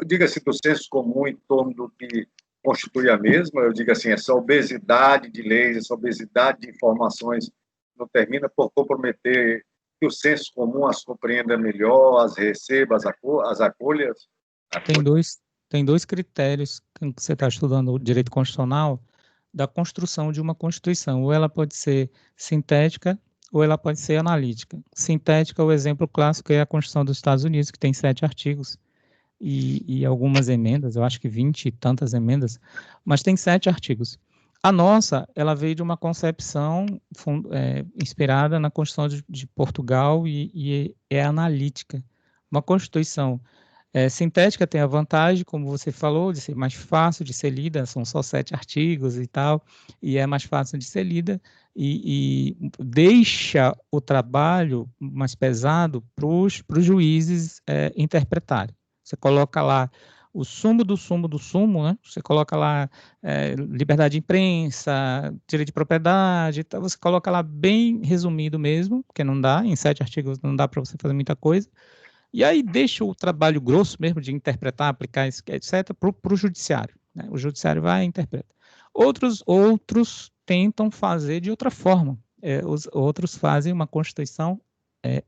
diga-se, do senso comum em torno do que constitui a mesma? Eu digo assim, essa obesidade de leis, essa obesidade de informações não termina por comprometer que o senso comum as compreenda melhor, as receba, as acolha? Tem dois critérios que você está estudando o direito constitucional da construção de uma Constituição. Ou ela pode ser sintética, ou ela pode ser analítica. Sintética, o exemplo clássico é a Constituição dos Estados Unidos, que tem 7 artigos e algumas emendas, eu acho que 20 e tantas emendas, mas tem 7 artigos. A nossa, ela veio de uma concepção inspirada na Constituição de Portugal e é analítica. Uma Constituição sintética tem a vantagem, como você falou, de ser mais fácil de ser lida, são só 7 artigos e tal, e é mais fácil de ser lida, e deixa o trabalho mais pesado para os juízes interpretarem. Você coloca lá o sumo do sumo do sumo, né? Você coloca lá liberdade de imprensa, direito de propriedade, então você coloca lá bem resumido mesmo, porque não dá, em 7 artigos não dá para você fazer muita coisa, e aí deixa o trabalho grosso mesmo de interpretar, aplicar, etc., para o judiciário, né? O judiciário vai e interpreta. Outros tentam fazer de outra forma. Os outros fazem uma Constituição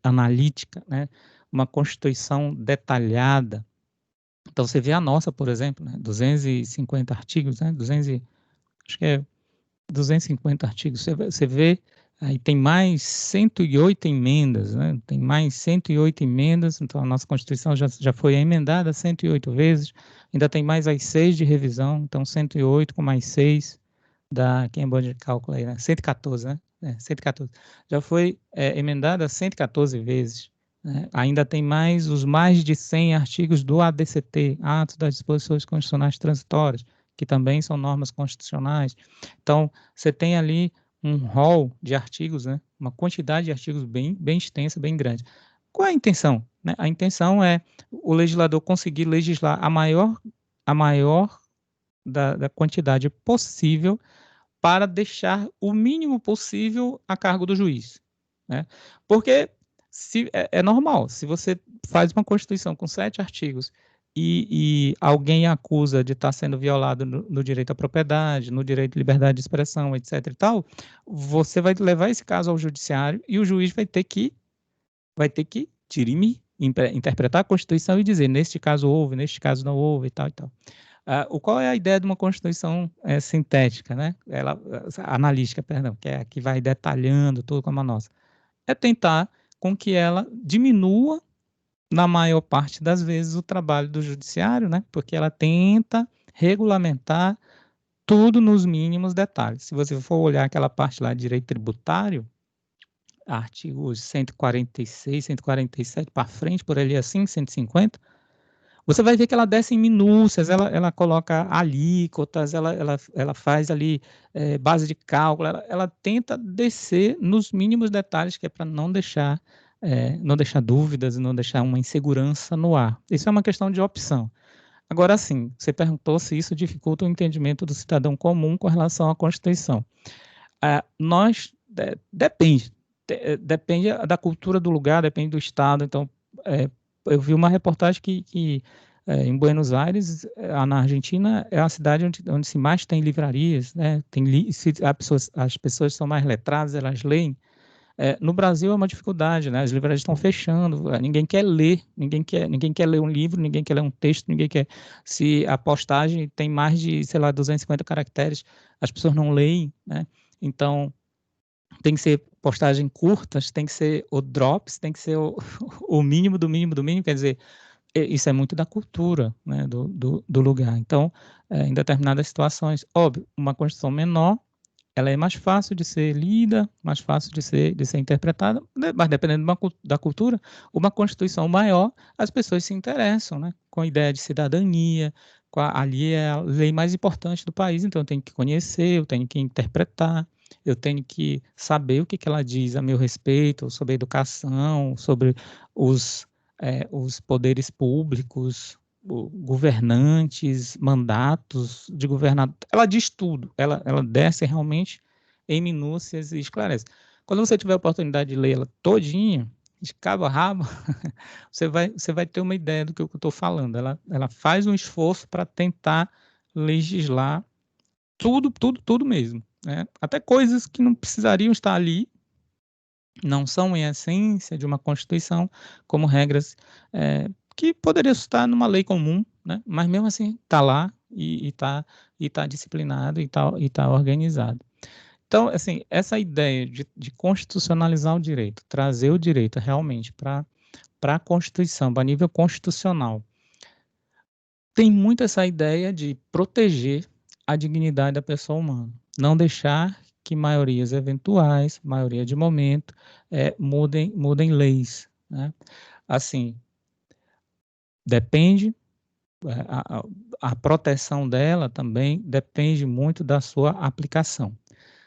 analítica, né? Uma Constituição detalhada. Então, você vê a nossa, por exemplo, né? 250 artigos, né? Acho que é 250 artigos. Você vê, aí tem mais 108 emendas, né? Tem mais 108 emendas, então a nossa Constituição já foi emendada 108 vezes, ainda tem mais as 6 de revisão, então 108 com mais 6, dá, quem é bom de cálculo aí, né? 114, né? 114. Já foi emendada 114 vezes. Né? Ainda tem mais os mais de 100 artigos do ADCT, Atos das Disposições Constitucionais Transitórias, que também são normas constitucionais. Então, você tem ali um rol de artigos, né? Uma quantidade de artigos bem extensa, bem grande. Qual é a intenção? Né? A intenção é o legislador conseguir legislar a maior da quantidade possível para deixar o mínimo possível a cargo do juiz. Né? Porque é normal, se você faz uma Constituição com 7 artigos e alguém acusa de estar sendo violado no direito à propriedade, no direito de liberdade de expressão, etc. e tal, você vai levar esse caso ao judiciário e o juiz vai ter que dirimir, interpretar a Constituição e dizer, neste caso houve, neste caso não houve, e tal, e tal. Qual é a ideia de uma Constituição sintética, né? Analítica, perdão, que é a que vai detalhando tudo como a nossa? É tentar com que ela diminua, na maior parte das vezes, o trabalho do judiciário, né? Porque ela tenta regulamentar tudo nos mínimos detalhes. Se você for olhar aquela parte lá de direito tributário, artigos 146, 147 para frente, por ali assim, 150, você vai ver que ela desce em minúcias, ela coloca alíquotas, ela faz ali base de cálculo, ela tenta descer nos mínimos detalhes, que é para não deixar dúvidas, não deixar uma insegurança no ar. Isso é uma questão de opção. Agora, sim, você perguntou se isso dificulta o entendimento do cidadão comum com relação à Constituição. Depende da cultura do lugar, depende do estado. Então, eu vi uma reportagem que em Buenos Aires, na Argentina, é a cidade onde se mais tem livrarias, né? As pessoas são mais letradas, elas leem. No Brasil é uma dificuldade, né? As livrarias estão fechando, ninguém quer ler, ninguém quer ler um livro, ninguém quer ler um texto, ninguém quer. Se a postagem tem mais de, 250 caracteres, as pessoas não leem, né? Então, tem que ser postagem curtas, tem que ser o drops, tem que ser o mínimo do mínimo do mínimo, quer dizer, isso é muito da cultura, né, do lugar. Então, em determinadas situações, óbvio, uma Constituição menor, ela é mais fácil de ser lida, mais fácil de ser interpretada, mas dependendo da cultura, uma Constituição maior, as pessoas se interessam, né, com a ideia de cidadania, ali é a lei mais importante do país, então eu tenho que conhecer, eu tenho que interpretar, eu tenho que saber o que ela diz a meu respeito, sobre a educação, sobre os poderes públicos, governantes, mandatos de governador. Ela diz tudo, ela desce realmente em minúcias e esclarece. Quando você tiver a oportunidade de ler ela todinha, de cabo a rabo, você vai ter uma ideia do que eu estou falando. Ela faz um esforço para tentar legislar tudo mesmo, né? Até coisas que não precisariam estar ali, não são em essência de uma Constituição, como regras que poderiam estar numa lei comum, né? Mas mesmo assim está lá e está disciplinado e está organizado. Então, assim, essa ideia de constitucionalizar o direito, trazer o direito realmente para a Constituição, para nível constitucional, tem muito essa ideia de proteger a dignidade da pessoa humana, não deixar que maiorias eventuais, maioria de momento, mudem leis, né? Assim, depende, a proteção dela também depende muito da sua aplicação.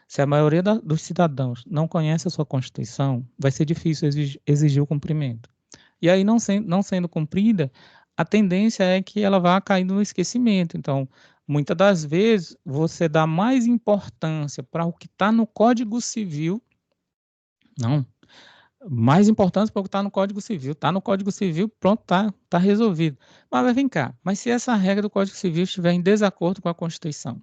Se a maioria dos cidadãos não conhece a sua Constituição, vai ser difícil exigir o cumprimento. E aí, não sendo cumprida, a tendência é que ela vá caindo no esquecimento. Então, muitas das vezes, você dá mais importância para o que está no Código Civil, mais importância para o que está no Código Civil. Está no Código Civil, pronto, está resolvido. Mas vem cá, mas se essa regra do Código Civil estiver em desacordo com a Constituição?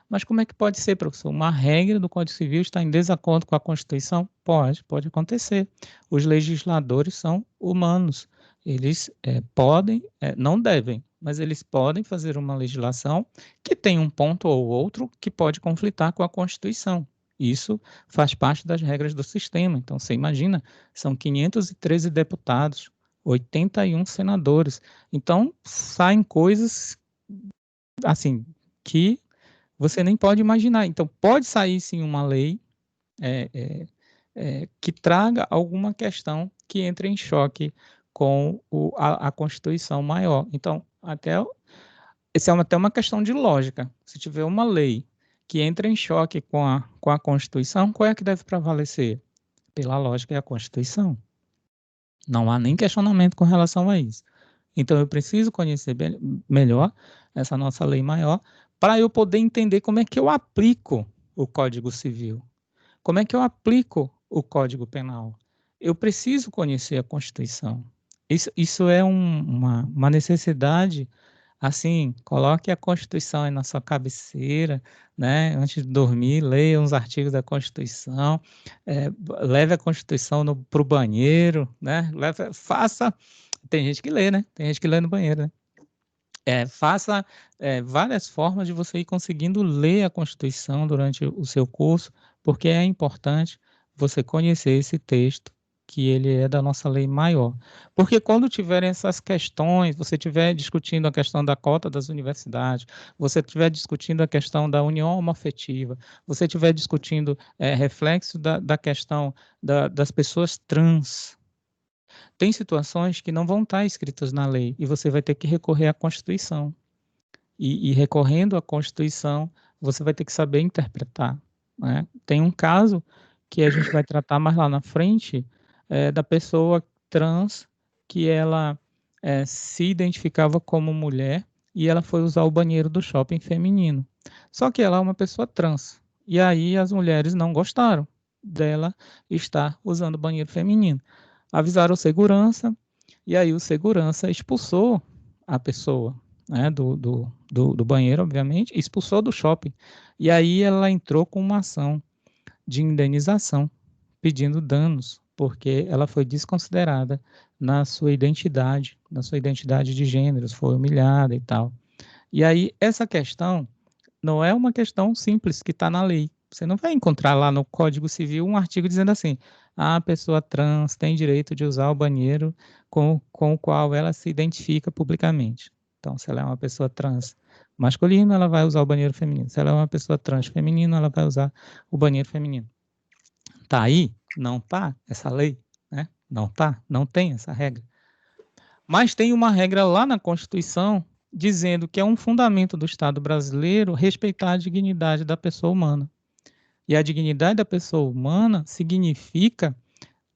Mas como é que pode ser, professor? Uma regra do Código Civil está em desacordo com a Constituição? Pode acontecer. Os legisladores são humanos. Eles podem, não devem, mas eles podem fazer uma legislação que tem um ponto ou outro que pode conflitar com a Constituição. Isso faz parte das regras do sistema. Então, você imagina, são 513 deputados, 81 senadores. Então, saem coisas, assim, que você nem pode imaginar. Então, pode sair, sim, uma lei que traga alguma questão que entre em choque com a Constituição maior. Então, essa é até uma questão de lógica. Se tiver uma lei que entra em choque com a Constituição, qual é que deve prevalecer? Pela lógica, é a Constituição. Não há nem questionamento com relação a isso. Então, eu preciso conhecer melhor essa nossa lei maior para eu poder entender como é que eu aplico o Código Civil, como é que eu aplico o Código Penal. Eu preciso conhecer a Constituição. Isso é uma necessidade Assim, coloque a Constituição aí na sua cabeceira, né? Antes de dormir, leia uns artigos da Constituição, leve a Constituição para o banheiro, né? Faça. Tem gente que lê, né? Tem gente que lê no banheiro, né? Faça várias formas de você ir conseguindo ler a Constituição durante o seu curso, porque é importante você conhecer esse texto, que ele é da nossa lei maior. Porque quando tiverem essas questões, você estiver discutindo a questão da cota das universidades, você estiver discutindo a questão da união homoafetiva, você estiver discutindo reflexo da questão das pessoas trans, tem situações que não vão estar escritas na lei e você vai ter que recorrer à Constituição. E recorrendo à Constituição, você vai ter que saber interpretar, né? Tem um caso que a gente vai tratar mais lá na frente, da pessoa trans que ela se identificava como mulher e ela foi usar o banheiro do shopping feminino. Só que ela é uma pessoa trans. E aí as mulheres não gostaram dela estar usando o banheiro feminino. Avisaram o segurança, e aí o segurança expulsou a pessoa, né, do banheiro, obviamente, expulsou do shopping. E aí ela entrou com uma ação de indenização, pedindo danos, porque ela foi desconsiderada na sua identidade de gênero, foi humilhada e tal. E aí essa questão não é uma questão simples que está na lei. Você não vai encontrar lá no Código Civil um artigo dizendo assim: a pessoa trans tem direito de usar o banheiro com o qual ela se identifica publicamente. Então, se ela é uma pessoa trans masculina, ela vai usar o banheiro feminino. Se ela é uma pessoa trans feminina, ela vai usar o banheiro feminino. Tá aí? Não tá essa lei, né? Não tá, não tem essa regra. Mas tem uma regra lá na Constituição dizendo que é um fundamento do Estado brasileiro respeitar a dignidade da pessoa humana. E a dignidade da pessoa humana significa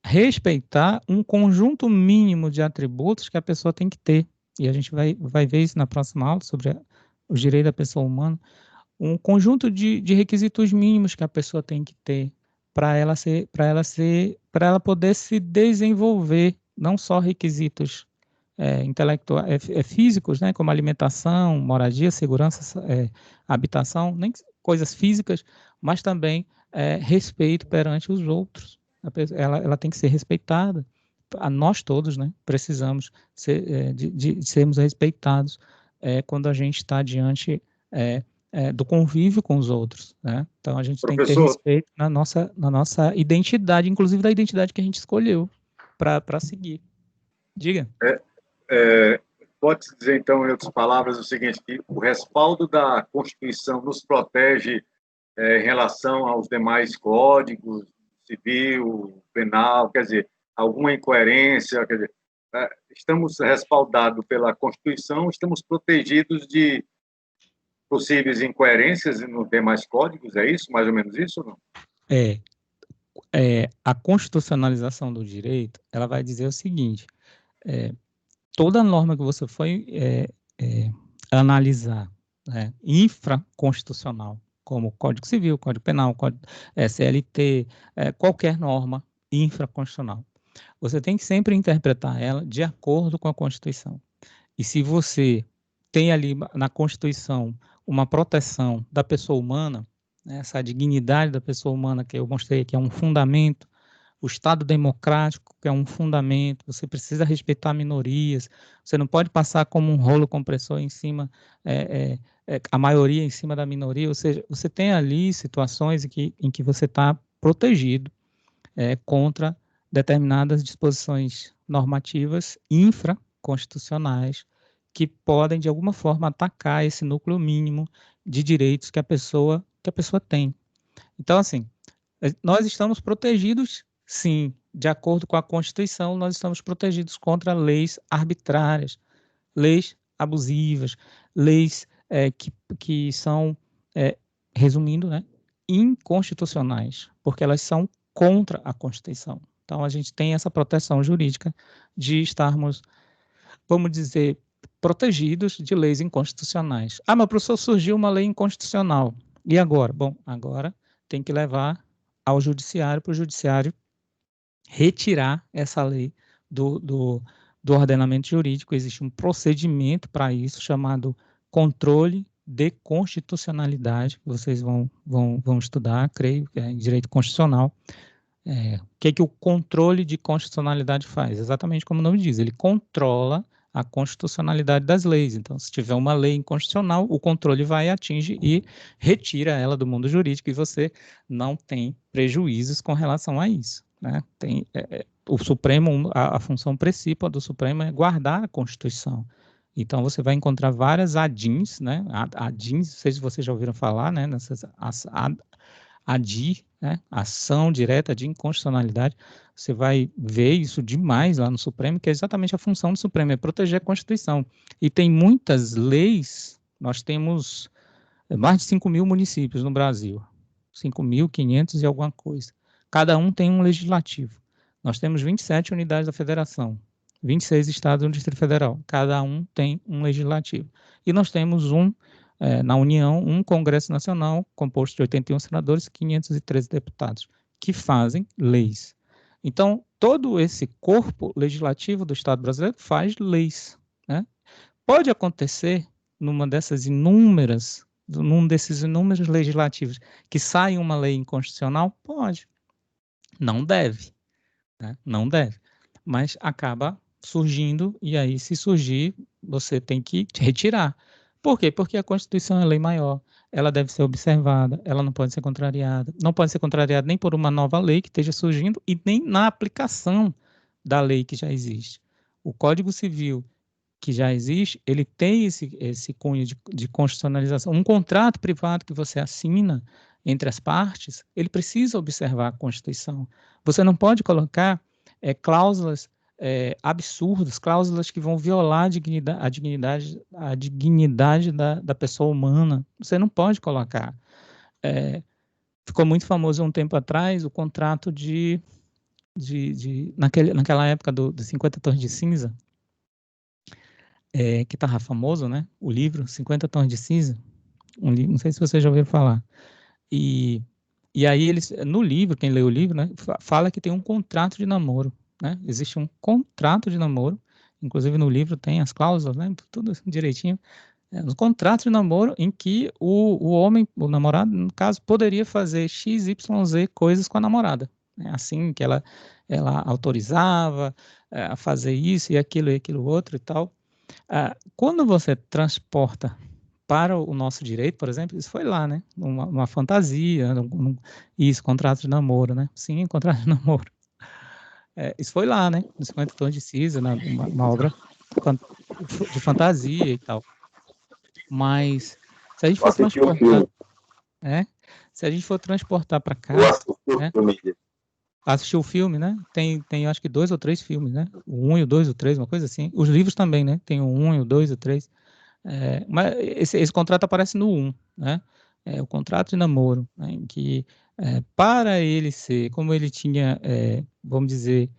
respeitar um conjunto mínimo de atributos que a pessoa tem que ter. E a gente vai ver isso na próxima aula sobre os direitos da pessoa humana. Um conjunto de requisitos mínimos que a pessoa tem que ter para ela poder se desenvolver, não só requisitos intelectuais, físicos, né, como alimentação, moradia, segurança, habitação, nem coisas físicas, mas também respeito perante os outros. Ela tem que ser respeitada. Nós todos, né, precisamos de sermos respeitados quando a gente está diante do convívio com os outros, né? Então a gente tem que ter respeito na nossa identidade, inclusive da identidade que a gente escolheu para seguir. Diga. Pode-se dizer, então, em outras palavras, o seguinte, que o respaldo da Constituição nos protege em relação aos demais códigos, civil, penal, quer dizer, alguma incoerência, quer dizer, estamos respaldados pela Constituição, estamos protegidos de possíveis incoerências nos demais códigos, é isso? Mais ou menos isso ou não? A constitucionalização do direito, ela vai dizer o seguinte, toda norma que você for analisar, né, infraconstitucional, como Código Civil, Código Penal, CLT, qualquer norma infraconstitucional, você tem que sempre interpretar ela de acordo com a Constituição. E se você tem ali na Constituição uma proteção da pessoa humana, né, essa dignidade da pessoa humana que eu mostrei que é um fundamento, o Estado democrático, que é um fundamento, você precisa respeitar minorias, você não pode passar como um rolo compressor em cima, a maioria em cima da minoria, ou seja, você tem ali situações em que você está protegido contra determinadas disposições normativas infraconstitucionais que podem, de alguma forma, atacar esse núcleo mínimo de direitos que a pessoa tem. Então, assim, nós estamos protegidos, sim, de acordo com a Constituição, nós estamos protegidos contra leis arbitrárias, leis abusivas, leis que são, resumindo, né, inconstitucionais, porque elas são contra a Constituição. Então, a gente tem essa proteção jurídica de estarmos, vamos dizer, protegidos de leis inconstitucionais. Ah, mas professor, surgiu uma lei inconstitucional. E agora? Bom, agora tem que levar ao judiciário, para o judiciário retirar essa lei do ordenamento jurídico, existe um procedimento para isso, chamado controle de constitucionalidade, que vocês vão estudar, creio, que é em direito constitucional. O que o controle de constitucionalidade faz? Exatamente como o nome diz, ele controla a constitucionalidade das leis. Então, se tiver uma lei inconstitucional, o controle vai, atinge e retira ela do mundo jurídico, e você não tem prejuízos com relação a isso, né? O Supremo, a função principal do Supremo é guardar a Constituição. Então, você vai encontrar várias ADINs, né? ADINs, não sei se vocês já ouviram falar, né? ADI, né? Ação direta de inconstitucionalidade. Você vai ver isso demais lá no Supremo, que é exatamente a função do Supremo, é proteger a Constituição. E tem muitas leis, nós temos mais de 5.000 municípios no Brasil, 5.500 e alguma coisa. Cada um tem um legislativo. Nós temos 27 unidades da federação, 26 estados no Distrito Federal, cada um tem um legislativo. E nós temos na União, um Congresso Nacional composto de 81 senadores e 513 deputados, que fazem leis. Então, todo esse corpo legislativo do Estado brasileiro faz leis, né? Pode acontecer num desses inúmeros legislativos que saia uma lei inconstitucional? Pode. Não deve, né? Não deve. Mas acaba surgindo, e aí, se surgir, você tem que retirar. Por quê? Porque a Constituição é lei maior, ela deve ser observada, ela não pode ser contrariada. Não pode ser contrariada nem por uma nova lei que esteja surgindo e nem na aplicação da lei que já existe. O Código Civil que já existe, ele tem esse cunho de constitucionalização. Um contrato privado que você assina entre as partes, ele precisa observar a Constituição. Você não pode colocar cláusulas absurdas, cláusulas que vão violar a dignidade da pessoa humana. Você não pode colocar. Ficou muito famoso um tempo atrás o contrato naquela época dos 50 Tons de Cinza, que estava famoso, né? O livro 50 Tons de Cinza, não sei se vocês já ouviram falar. E aí no livro, quem lê o livro, né, fala que tem um contrato de namoro, né? Existe um contrato de namoro, inclusive no livro tem as cláusulas, né? Tudo direitinho. Um contrato de namoro em que o homem, o namorado, no caso, poderia fazer X, Y, Z coisas com a namorada, né? Assim que ela autorizava a fazer isso e aquilo outro e tal. Quando você transporta para o nosso direito, por exemplo, isso foi lá, né? Uma fantasia, isso, contrato de namoro, né? Sim, contrato de namoro. Isso foi lá, né? Nos 50 Tons de Cinza, uma obra de fantasia e tal. Mas se a gente for transportar, se a gente for transportar para cá, né? Assistiu o filme, né? Tem acho que 2 ou 3 filmes, né? O 1 e o 2, o 3, uma coisa assim. Os livros também, né? Tem o 1, o 2, o 3. Mas esse contrato aparece no 1, né? O contrato de namoro, né? Em que para ele ser, como ele tinha, vamos dizer,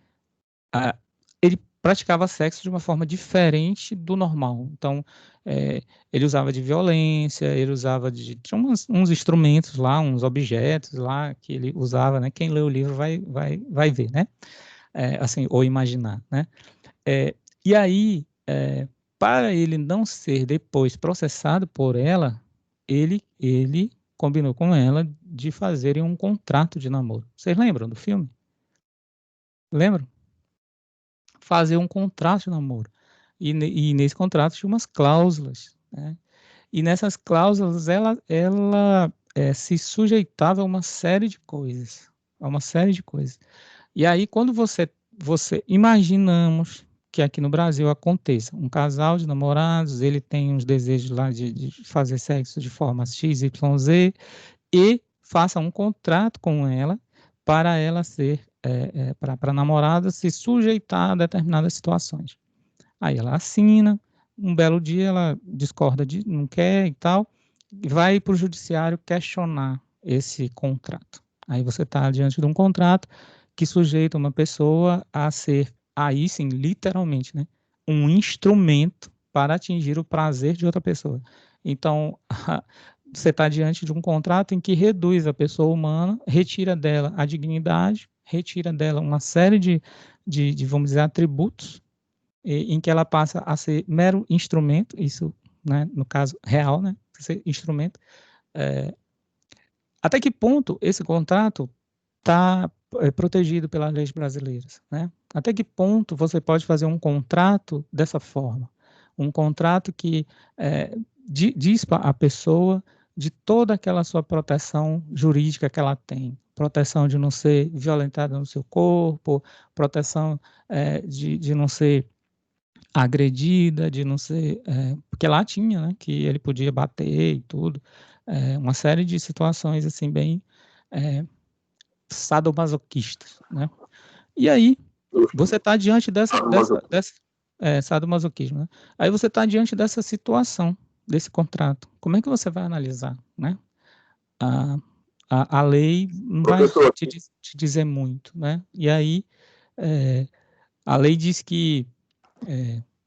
ele praticava sexo de uma forma diferente do normal. Então, ele usava de violência, ele usava tinha uns instrumentos lá, uns objetos lá que ele usava, né? Quem lê o livro vai ver, né? Assim, ou imaginar, né? E aí, para ele não ser depois processado por ela, ele combinou com ela de fazerem um contrato de namoro. Vocês lembram do filme? Lembram? Fazer um contrato de namoro. E nesse contrato tinha umas cláusulas, né? E nessas cláusulas ela se sujeitava a uma série de coisas. E aí, quando você imaginamos que aqui no Brasil aconteça um casal de namorados, ele tem uns desejos lá de fazer sexo de forma X, Y, Z, e faça um contrato com ela para ela ser, para a namorada se sujeitar a determinadas situações. Aí ela assina, um belo dia ela discorda, não quer e tal, e vai para o judiciário questionar esse contrato. Aí você está diante de um contrato que sujeita uma pessoa a ser, aí sim, literalmente, né, um instrumento para atingir o prazer de outra pessoa. Então, você está diante de um contrato em que reduz a pessoa humana, retira dela a dignidade, retira dela uma série de vamos dizer, atributos em que ela passa a ser mero instrumento, isso, né, no caso real, né, ser instrumento. Até que ponto esse contrato está protegido pelas leis brasileiras, né? Até que ponto você pode fazer um contrato dessa forma? Um contrato que diz para a pessoa de toda aquela sua proteção jurídica que ela tem, proteção de não ser violentada no seu corpo, proteção de não ser agredida, de não ser... porque lá tinha, né, que ele podia bater e tudo, uma série de situações assim bem sadomasoquistas, né? E aí, você está diante dessa sadomasoquismo, né? Aí você está diante dessa situação, desse contrato. Como é que você vai analisar, né? A lei não vai te dizer muito, né? E aí, a lei diz que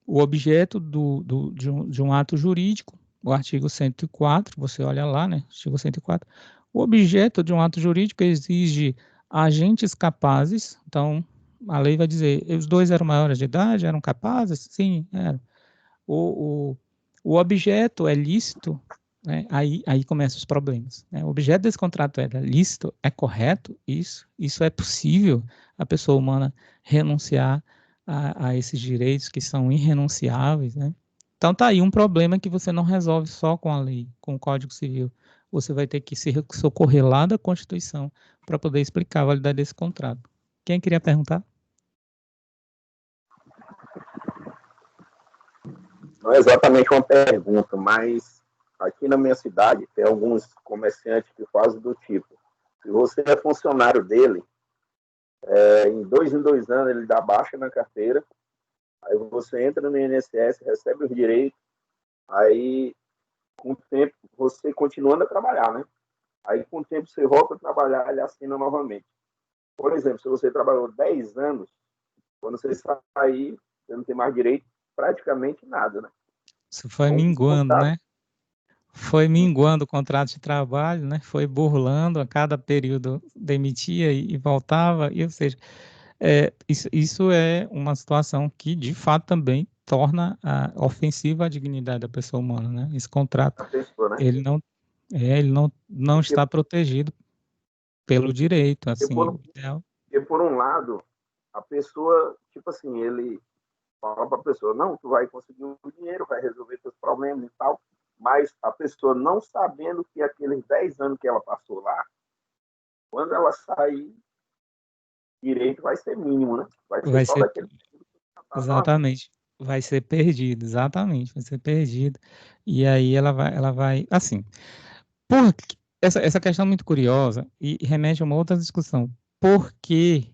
o objeto de um ato jurídico, o artigo 104, você olha lá, né? Artigo 104, o objeto de um ato jurídico exige agentes capazes, então a lei vai dizer, os dois eram maiores de idade, eram capazes? Sim, eram. O objeto é lícito, né? Aí começam os problemas, né? O objeto desse contrato é lícito, é correto, isso é possível a pessoa humana renunciar a esses direitos que são irrenunciáveis, né? Então tá aí um problema que você não resolve só com a lei, com o Código Civil. Você vai ter que se socorrer lá da Constituição para poder explicar a validade desse contrato. Quem queria perguntar? Não é exatamente uma pergunta, mas aqui na minha cidade tem alguns comerciantes que fazem do tipo, se você é funcionário dele, em 2 anos ele dá baixa na carteira, aí você entra no INSS, recebe os direitos, aí com o tempo você continuando a trabalhar, né? Aí com o tempo você volta a trabalhar, ele assina novamente. Por exemplo, se você trabalhou 10 anos, quando você sair, você não tem mais direito praticamente nada, né? Isso foi minguando, né? Foi minguando o contrato de trabalho, né? Foi burlando, a cada período demitia e voltava, ou seja, isso é uma situação que, de fato, também torna ofensiva a dignidade da pessoa humana, né? Esse contrato, ele não está protegido pelo direito, assim, porque por um lado, a pessoa, tipo assim, ele fala para a pessoa, não, tu vai conseguir um dinheiro, vai resolver seus problemas e tal, mas a pessoa não sabendo que aqueles 10 anos que ela passou lá, quando ela sair, direito vai ser mínimo, né? Vai ser daquele... Exatamente. Vai ser perdido, exatamente, vai ser perdido. E aí ela vai assim. Essa questão é muito curiosa e remete a uma outra discussão. Por que,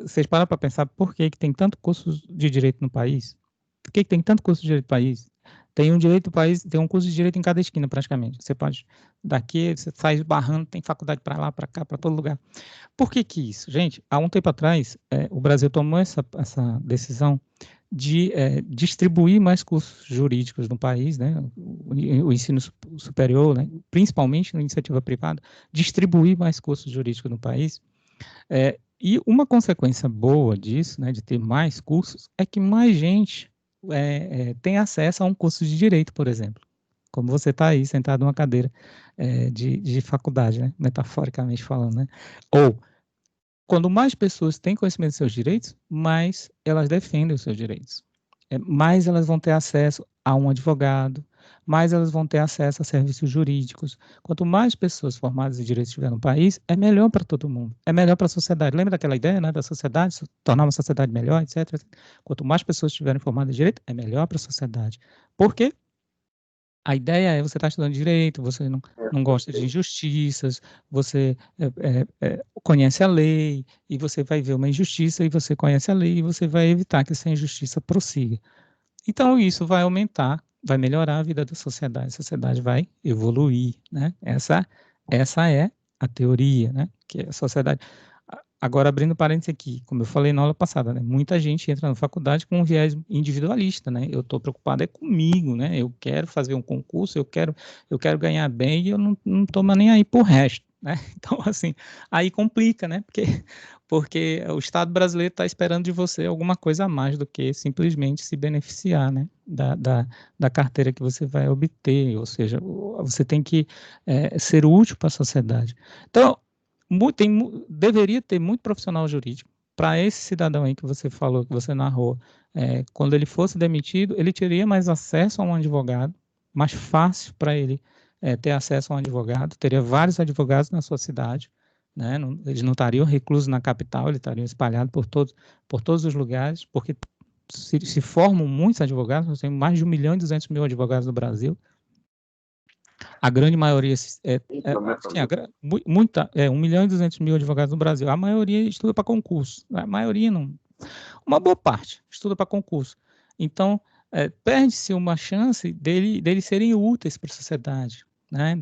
vocês param para pensar, por que tem tanto curso de direito no país? Por que tem tanto curso de direito no país? Tem um direito do país, tem um curso de direito em cada esquina, praticamente. Você pode, daqui, você sai esbarrando, tem faculdade para lá, para cá, para todo lugar. Por que isso? Gente, há um tempo atrás, o Brasil tomou essa decisão de distribuir mais cursos jurídicos no país, né? O ensino superior, né? Principalmente na iniciativa privada, distribuir mais cursos jurídicos no país. E uma consequência boa disso, né, de ter mais cursos, é que mais gente tem acesso a um curso de direito, por exemplo. Como você está aí sentado numa cadeira de faculdade, né? Metaforicamente falando, né? Ou, quando mais pessoas têm conhecimento dos seus direitos, mais elas defendem os seus direitos. Mais elas vão ter acesso a um advogado, mais elas vão ter acesso a serviços jurídicos. Quanto mais pessoas formadas em direito tiver no país, é melhor para todo mundo, é melhor para a sociedade. Lembra daquela ideia, né, da sociedade, tornar uma sociedade melhor, etc. Quanto mais pessoas estiverem formadas em direito, é melhor para a sociedade. Por quê? A ideia é você estar estudando direito, você não gosta de injustiças, você conhece a lei, e você vai ver uma injustiça, e você conhece a lei, e você vai evitar que essa injustiça prossiga. Então, isso vai aumentar, vai melhorar a vida da sociedade, a sociedade vai evoluir, né? Essa é a teoria, né? Que a sociedade... Agora, abrindo parênteses aqui, como eu falei na aula passada, né? Muita gente entra na faculdade com um viés individualista, né? Eu estou preocupado comigo, né? Eu quero fazer um concurso, eu quero ganhar bem e eu não estou nem aí por resto. né? Então, assim, aí complica, né? Porque o Estado brasileiro está esperando de você alguma coisa a mais do que simplesmente se beneficiar, né? Da carteira que você vai obter, ou seja, você tem que ser útil para a sociedade. Então, deveria ter muito profissional jurídico para esse cidadão aí que você falou, que você narrou, quando ele fosse demitido, ele teria mais acesso a um advogado, mais fácil para ele ter acesso a um advogado, teria vários advogados na sua cidade, né? Eles não estariam reclusos na capital, eles estariam espalhados por todos os lugares, porque se formam muitos advogados, nós temos mais de 1.200.000 advogados no Brasil. A grande maioria, 1.200.000 advogados no Brasil. A maioria estuda para concurso. A maioria não. Uma boa parte estuda para concurso. Então, perde-se uma chance deles serem úteis para a sociedade, né?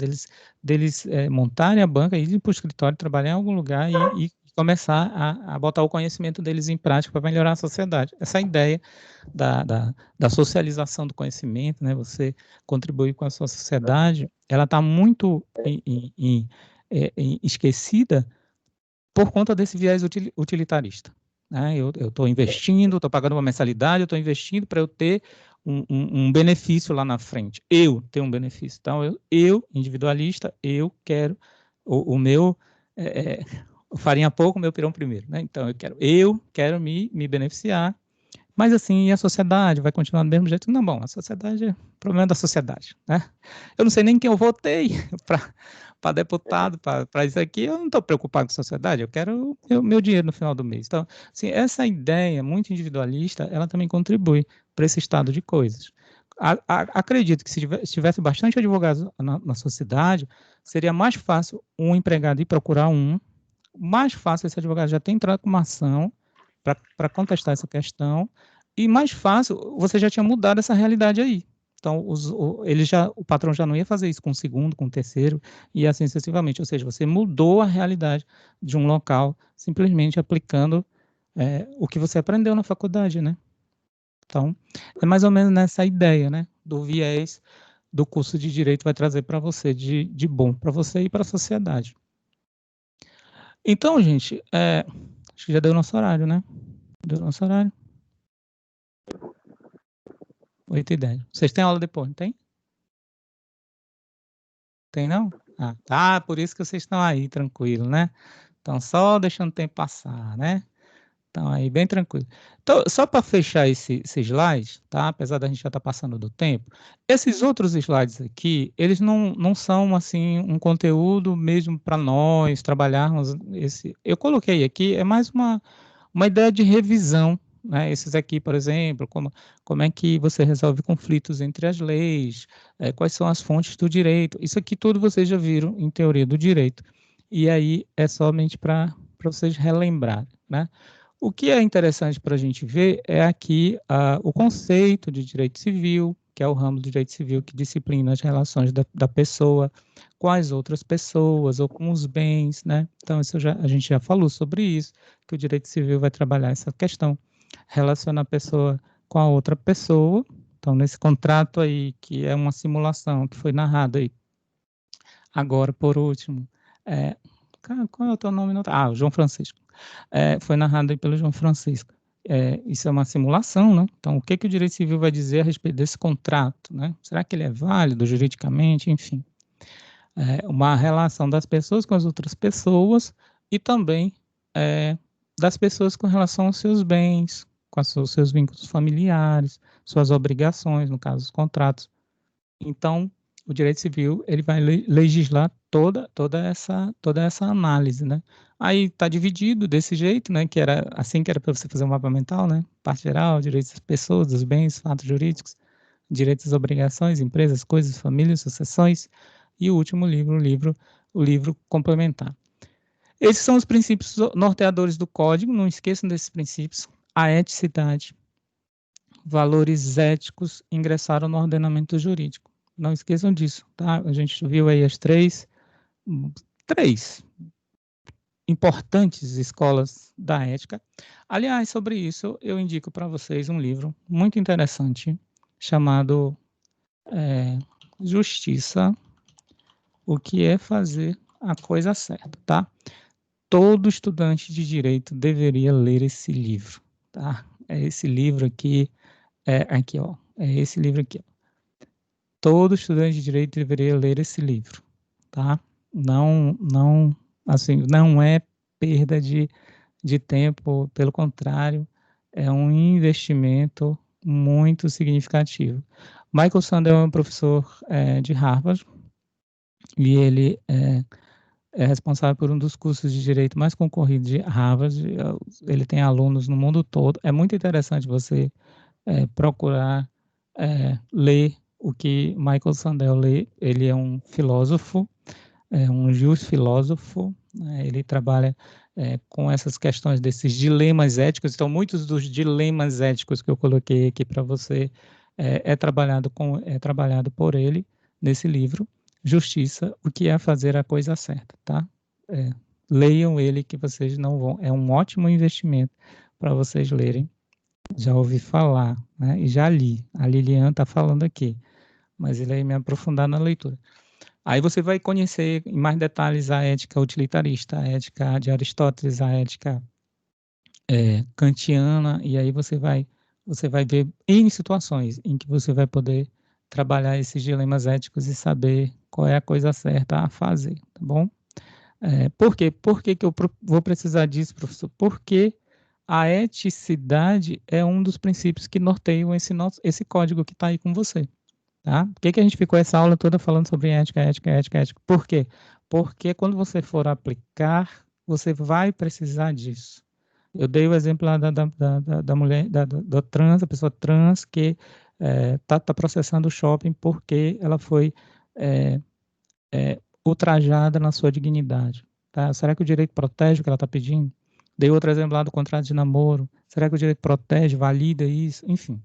Deles montarem a banca, irem para o escritório, trabalhar em algum lugar e começar a botar o conhecimento deles em prática para melhorar a sociedade. Essa ideia da socialização do conhecimento, né? Você contribuir com a sua sociedade, ela está muito esquecida por conta desse viés utilitarista. Né? Eu estou investindo, estou pagando uma mensalidade, eu estou investindo para eu ter um benefício lá na frente. Eu tenho um benefício. Então, eu individualista, eu quero o meu... farinha pouco, meu pirão primeiro. Né? Então, eu quero me beneficiar, mas assim, e a sociedade vai continuar do mesmo jeito? Não, bom, a sociedade é o problema da sociedade. Né? Eu não sei nem quem eu votei para deputado, para isso aqui, eu não estou preocupado com a sociedade, eu quero o meu dinheiro no final do mês. Então, assim, essa ideia muito individualista, ela também contribui para esse estado de coisas. Acredito que se tivesse bastante advogados na sociedade, seria mais fácil um empregado ir procurar mais fácil esse advogado já ter entrado com uma ação para contestar essa questão, e mais fácil, você já tinha mudado essa realidade aí. Então, o patrão já não ia fazer isso com o segundo, com o terceiro, e assim sucessivamente. Ou seja, você mudou a realidade de um local, simplesmente aplicando o que você aprendeu na faculdade, né? Então, é mais ou menos nessa ideia, né? Do viés do curso de Direito vai trazer para você de bom, para você e para a sociedade. Então, gente, acho que já deu nosso horário, né? Deu nosso horário. 8h10. Vocês têm aula depois, não tem? Tem não? Tá, por isso que vocês estão aí, tranquilo, né? Estão só deixando o tempo passar, né? Estão aí bem tranquilo. Então, só para fechar esse slide, tá? Apesar da gente já estar passando do tempo, esses outros slides aqui, eles não são, assim, um conteúdo mesmo para nós trabalharmos Eu coloquei aqui, é mais uma ideia de revisão, né? Esses aqui, por exemplo, como é que você resolve conflitos entre as leis, quais são as fontes do direito. Isso aqui tudo vocês já viram em teoria do direito. E aí é somente para vocês relembrarem, né? O que é interessante para a gente ver é aqui o conceito de direito civil, que é o ramo do direito civil que disciplina as relações da pessoa com as outras pessoas ou com os bens, né? Então, a gente já falou sobre isso, que o direito civil vai trabalhar essa questão, relaciona a pessoa com a outra pessoa. Então, nesse contrato aí, que é uma simulação, que foi narrado aí, agora, por último, qual é o teu nome? O João Francisco. Foi narrado aí pelo João Francisco. Isso é uma simulação, né? Então, o que o direito civil vai dizer a respeito desse contrato, né? Será que ele é válido juridicamente? Enfim. Uma relação das pessoas com as outras pessoas e também das pessoas com relação aos seus bens, com os seus vínculos familiares, suas obrigações, no caso, os contratos. Então, o direito civil ele vai legislar toda essa análise, né? Aí está dividido desse jeito, né? Que era assim que era para você fazer um mapa mental, né? Parte geral, direitos das pessoas, dos bens, fatos jurídicos, direitos e obrigações, empresas, coisas, famílias, sucessões, e o último livro, o livro complementar. Esses são os princípios norteadores do código, não esqueçam desses princípios. A eticidade, valores éticos ingressaram no ordenamento jurídico. Não esqueçam disso, tá? A gente viu aí as três importantes escolas da ética. Aliás, sobre isso, eu indico para vocês um livro muito interessante, chamado Justiça, o que é fazer a coisa certa, tá? Todo estudante de direito deveria ler esse livro, tá? É esse livro aqui, aqui, ó. É esse livro aqui, ó. Todo estudante de direito deveria ler esse livro, tá? Não, assim, não é perda de tempo, pelo contrário, é um investimento muito significativo. Michael Sandel é um professor de Harvard, e ele é responsável por um dos cursos de direito mais concorridos de Harvard. Ele tem alunos no mundo todo. É muito interessante você procurar ler o que Michael Sandel lê. Ele é um filósofo, um filósofo, né? Ele trabalha com essas questões desses dilemas éticos. Então, muitos dos dilemas éticos que eu coloquei aqui para você é trabalhado por ele nesse livro, Justiça, o que é fazer a coisa certa, tá? Leiam ele que vocês não vão... É um ótimo investimento para vocês lerem. Já ouvi falar, né? E já li. A Lilian está falando aqui, mas ele aí me aprofundar na leitura. Aí você vai conhecer em mais detalhes a ética utilitarista, a ética de Aristóteles, a ética kantiana, e aí você vai ver N situações em que você vai poder trabalhar esses dilemas éticos e saber qual é a coisa certa a fazer, tá bom? Por quê? Por que eu vou precisar disso, professor? Porque a eticidade é um dos princípios que norteiam esse código que está aí com você. Tá? Por que a gente ficou essa aula toda falando sobre ética? Por quê? Porque quando você for aplicar, você vai precisar disso. Eu dei o exemplo lá da mulher, da trans, a pessoa trans que tá processando o shopping porque ela foi ultrajada na sua dignidade. Tá? Será que o direito protege o que ela está pedindo? Dei outro exemplo lá do contrato de namoro. Será que o direito protege, valida isso? Enfim.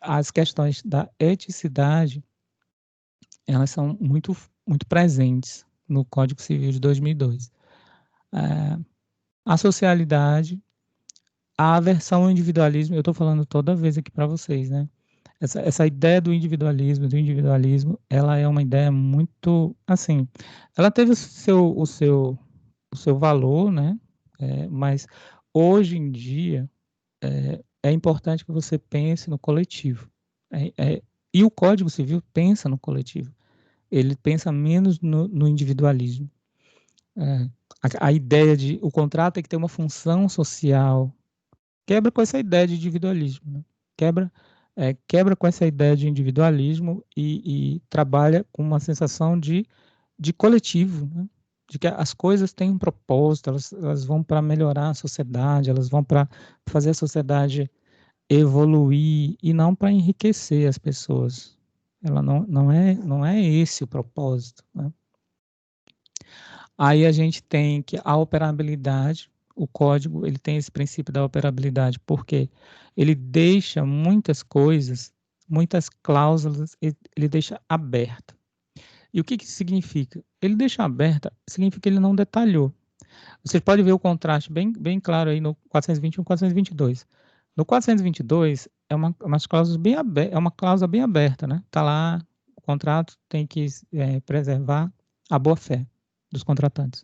As questões da eticidade, elas são muito, muito presentes no Código Civil de 2002. A socialidade, a aversão ao individualismo, eu estou falando toda vez aqui para vocês, né? Essa ideia do individualismo, ela é uma ideia muito, assim, ela teve o seu valor, né? Mas hoje em dia, é importante que você pense no coletivo. E o Código Civil pensa no coletivo. Ele pensa menos no individualismo. A ideia de o contrato tem que ter uma função social. Quebra com essa ideia de individualismo. Né? Quebra com essa ideia de individualismo e trabalha com uma sensação de coletivo, né? De que as coisas têm um propósito, elas vão para melhorar a sociedade, elas vão para fazer a sociedade evoluir e não para enriquecer as pessoas. Ela não é esse o propósito. Né? Aí a gente tem que a operabilidade, o código, ele tem esse princípio da operabilidade, porque ele deixa muitas coisas, muitas cláusulas, ele deixa aberta. E o que isso significa? Ele deixa aberta, significa que ele não detalhou. Você pode ver o contraste bem claro aí no 421 e 422. No 422, é uma cláusula bem aberta, né? Está lá, o contrato tem que preservar a boa-fé dos contratantes.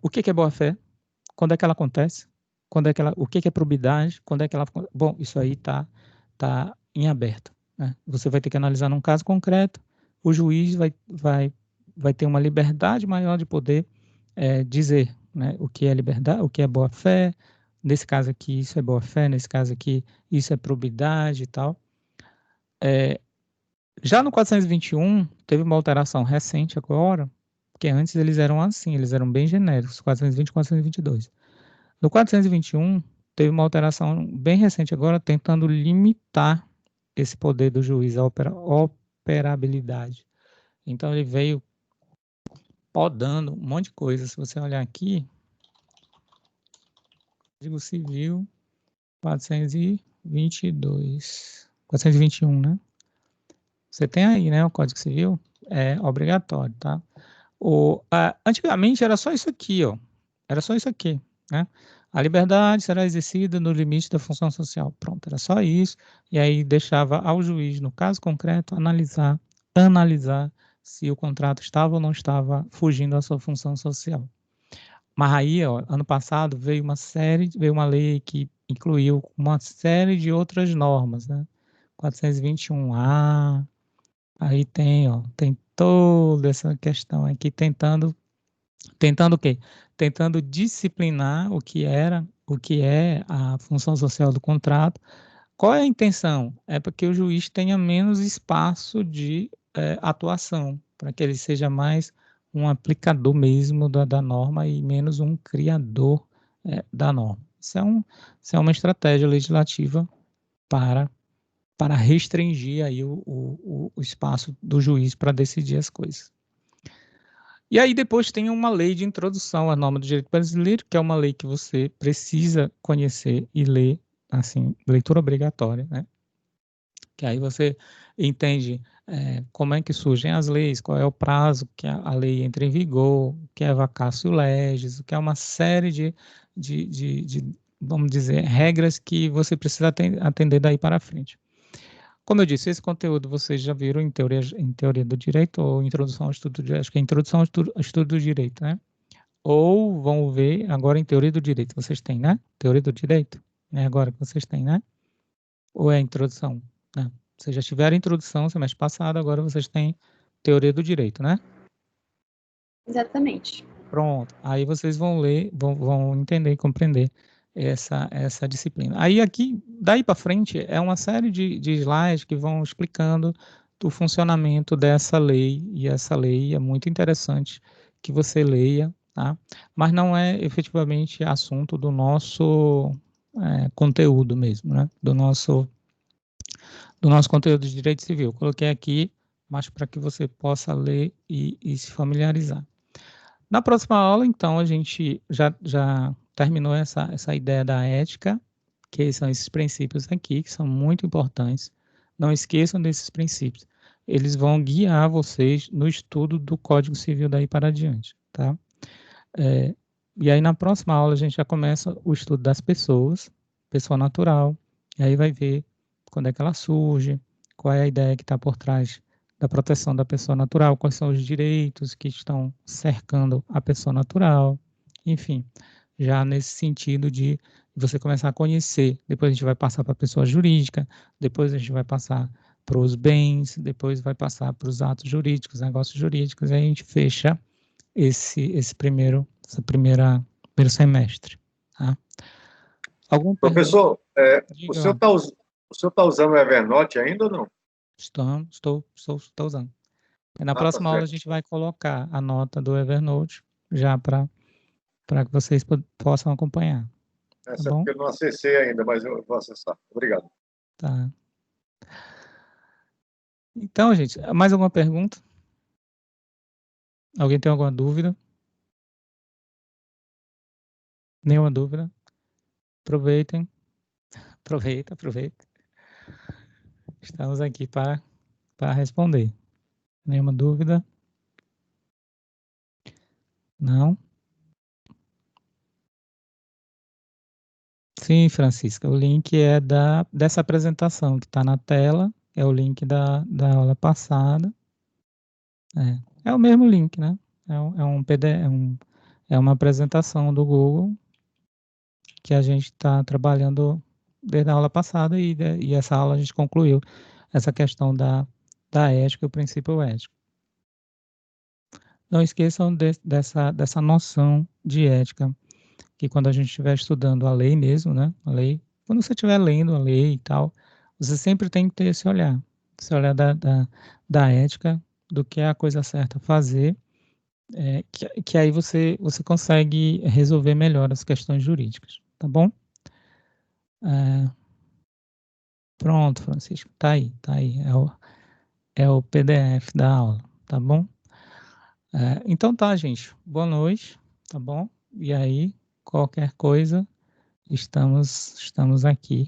O que é boa-fé? Quando é que ela acontece? O que é probidade? Quando é que ela... Bom, isso aí está em aberto. Né? Você vai ter que analisar num caso concreto, o juiz vai ter uma liberdade maior de poder dizer, né, o que é liberdade, o que é boa-fé. Nesse caso aqui, isso é boa-fé, nesse caso aqui, isso é probidade e tal. Já no 421, teve uma alteração recente agora, porque antes eles eram assim, eles eram bem genéricos, 420 e 422. No 421, teve uma alteração bem recente agora, tentando limitar esse poder do juiz, a operabilidade. Então, ele veio podando um monte de coisa. Se você olhar aqui, Código Civil 421, né? Você tem aí, né, o Código Civil? É obrigatório, tá? Antigamente era só isso aqui, ó. Era só isso aqui, né? A liberdade será exercida no limite da função social. Pronto, era só isso. E aí deixava ao juiz, no caso concreto, analisar se o contrato estava ou não estava fugindo à sua função social. Mas aí, ó, ano passado, veio uma lei que incluiu uma série de outras normas, né? 421A, aí tem toda essa questão aqui tentando o quê? Tentando disciplinar o que é a função social do contrato. Qual é a intenção? É para que o juiz tenha menos espaço de atuação, para que ele seja mais um aplicador mesmo da norma e menos um criador da norma. Isso é uma estratégia legislativa para restringir aí o espaço do juiz para decidir as coisas. E aí depois tem uma lei de introdução à norma do direito brasileiro, que é uma lei que você precisa conhecer e ler, assim, leitura obrigatória, né? Que aí você entende como é que surgem as leis, qual é o prazo que a lei entra em vigor, o que é vacatio legis, o que é uma série de, vamos dizer, regras que você precisa atender daí para frente. Como eu disse, esse conteúdo vocês já viram em teoria do direito ou introdução ao estudo do direito, acho que é introdução ao estudo do direito, né? Ou vão ver agora em teoria do direito, vocês têm, né? Teoria do direito, é agora que vocês têm, né? Ou é introdução, né? Vocês já tiveram introdução semestre passado, agora vocês têm teoria do direito, né? Exatamente. Pronto, aí vocês vão ler, vão entender e compreender essa disciplina. Aí aqui, daí para frente, é uma série de slides que vão explicando o funcionamento dessa lei, e essa lei é muito interessante que você leia, tá? Mas não é efetivamente assunto do nosso conteúdo mesmo, né? Do nosso conteúdo de direito civil. Coloquei aqui, mas para que você possa ler e se familiarizar. Na próxima aula, então, a gente já terminou essa ideia da ética, que são esses princípios aqui, que são muito importantes. Não esqueçam desses princípios. Eles vão guiar vocês no estudo do Código Civil daí para adiante, tá? E aí, na próxima aula, a gente já começa o estudo das pessoas, pessoa natural, e aí vai ver quando é que ela surge, qual é a ideia que está por trás da proteção da pessoa natural, quais são os direitos que estão cercando a pessoa natural, enfim, já nesse sentido de você começar a conhecer. Depois a gente vai passar para a pessoa jurídica, depois a gente vai passar para os bens, depois vai passar para os atos jurídicos, negócios jurídicos, e aí a gente fecha esse primeiro semestre. Tá? Algum Professor, o senhor Diga. está usando o Evernote ainda ou não? Estou usando. E na tá próxima aula a certo. gente vai colocar a nota do Evernote já para que vocês possam acompanhar. Essa Tá é bom? porque eu não acessei ainda, mas eu vou acessar. Obrigado. Tá. Então, gente, mais alguma pergunta? Alguém tem alguma dúvida? Nenhuma dúvida? Aproveitem. Aproveita. Estamos aqui para responder. Nenhuma dúvida? Não? Sim, Francisca, o link é dessa apresentação que está na tela, é o link da aula passada. É o mesmo link, né? É um PDF, é uma apresentação do Google que a gente está trabalhando desde a aula passada e essa aula a gente concluiu essa questão da ética e o princípio ético. Não esqueçam dessa noção de ética, que quando a gente estiver estudando a lei mesmo, né? A lei, quando você estiver lendo a lei e tal, você sempre tem que ter esse olhar da ética, do que é a coisa certa a fazer, que aí você consegue resolver melhor as questões jurídicas, tá bom? Pronto, Francisco, tá aí, é o PDF da aula, tá bom? Então tá, gente, boa noite, tá bom? E aí, qualquer coisa, estamos aqui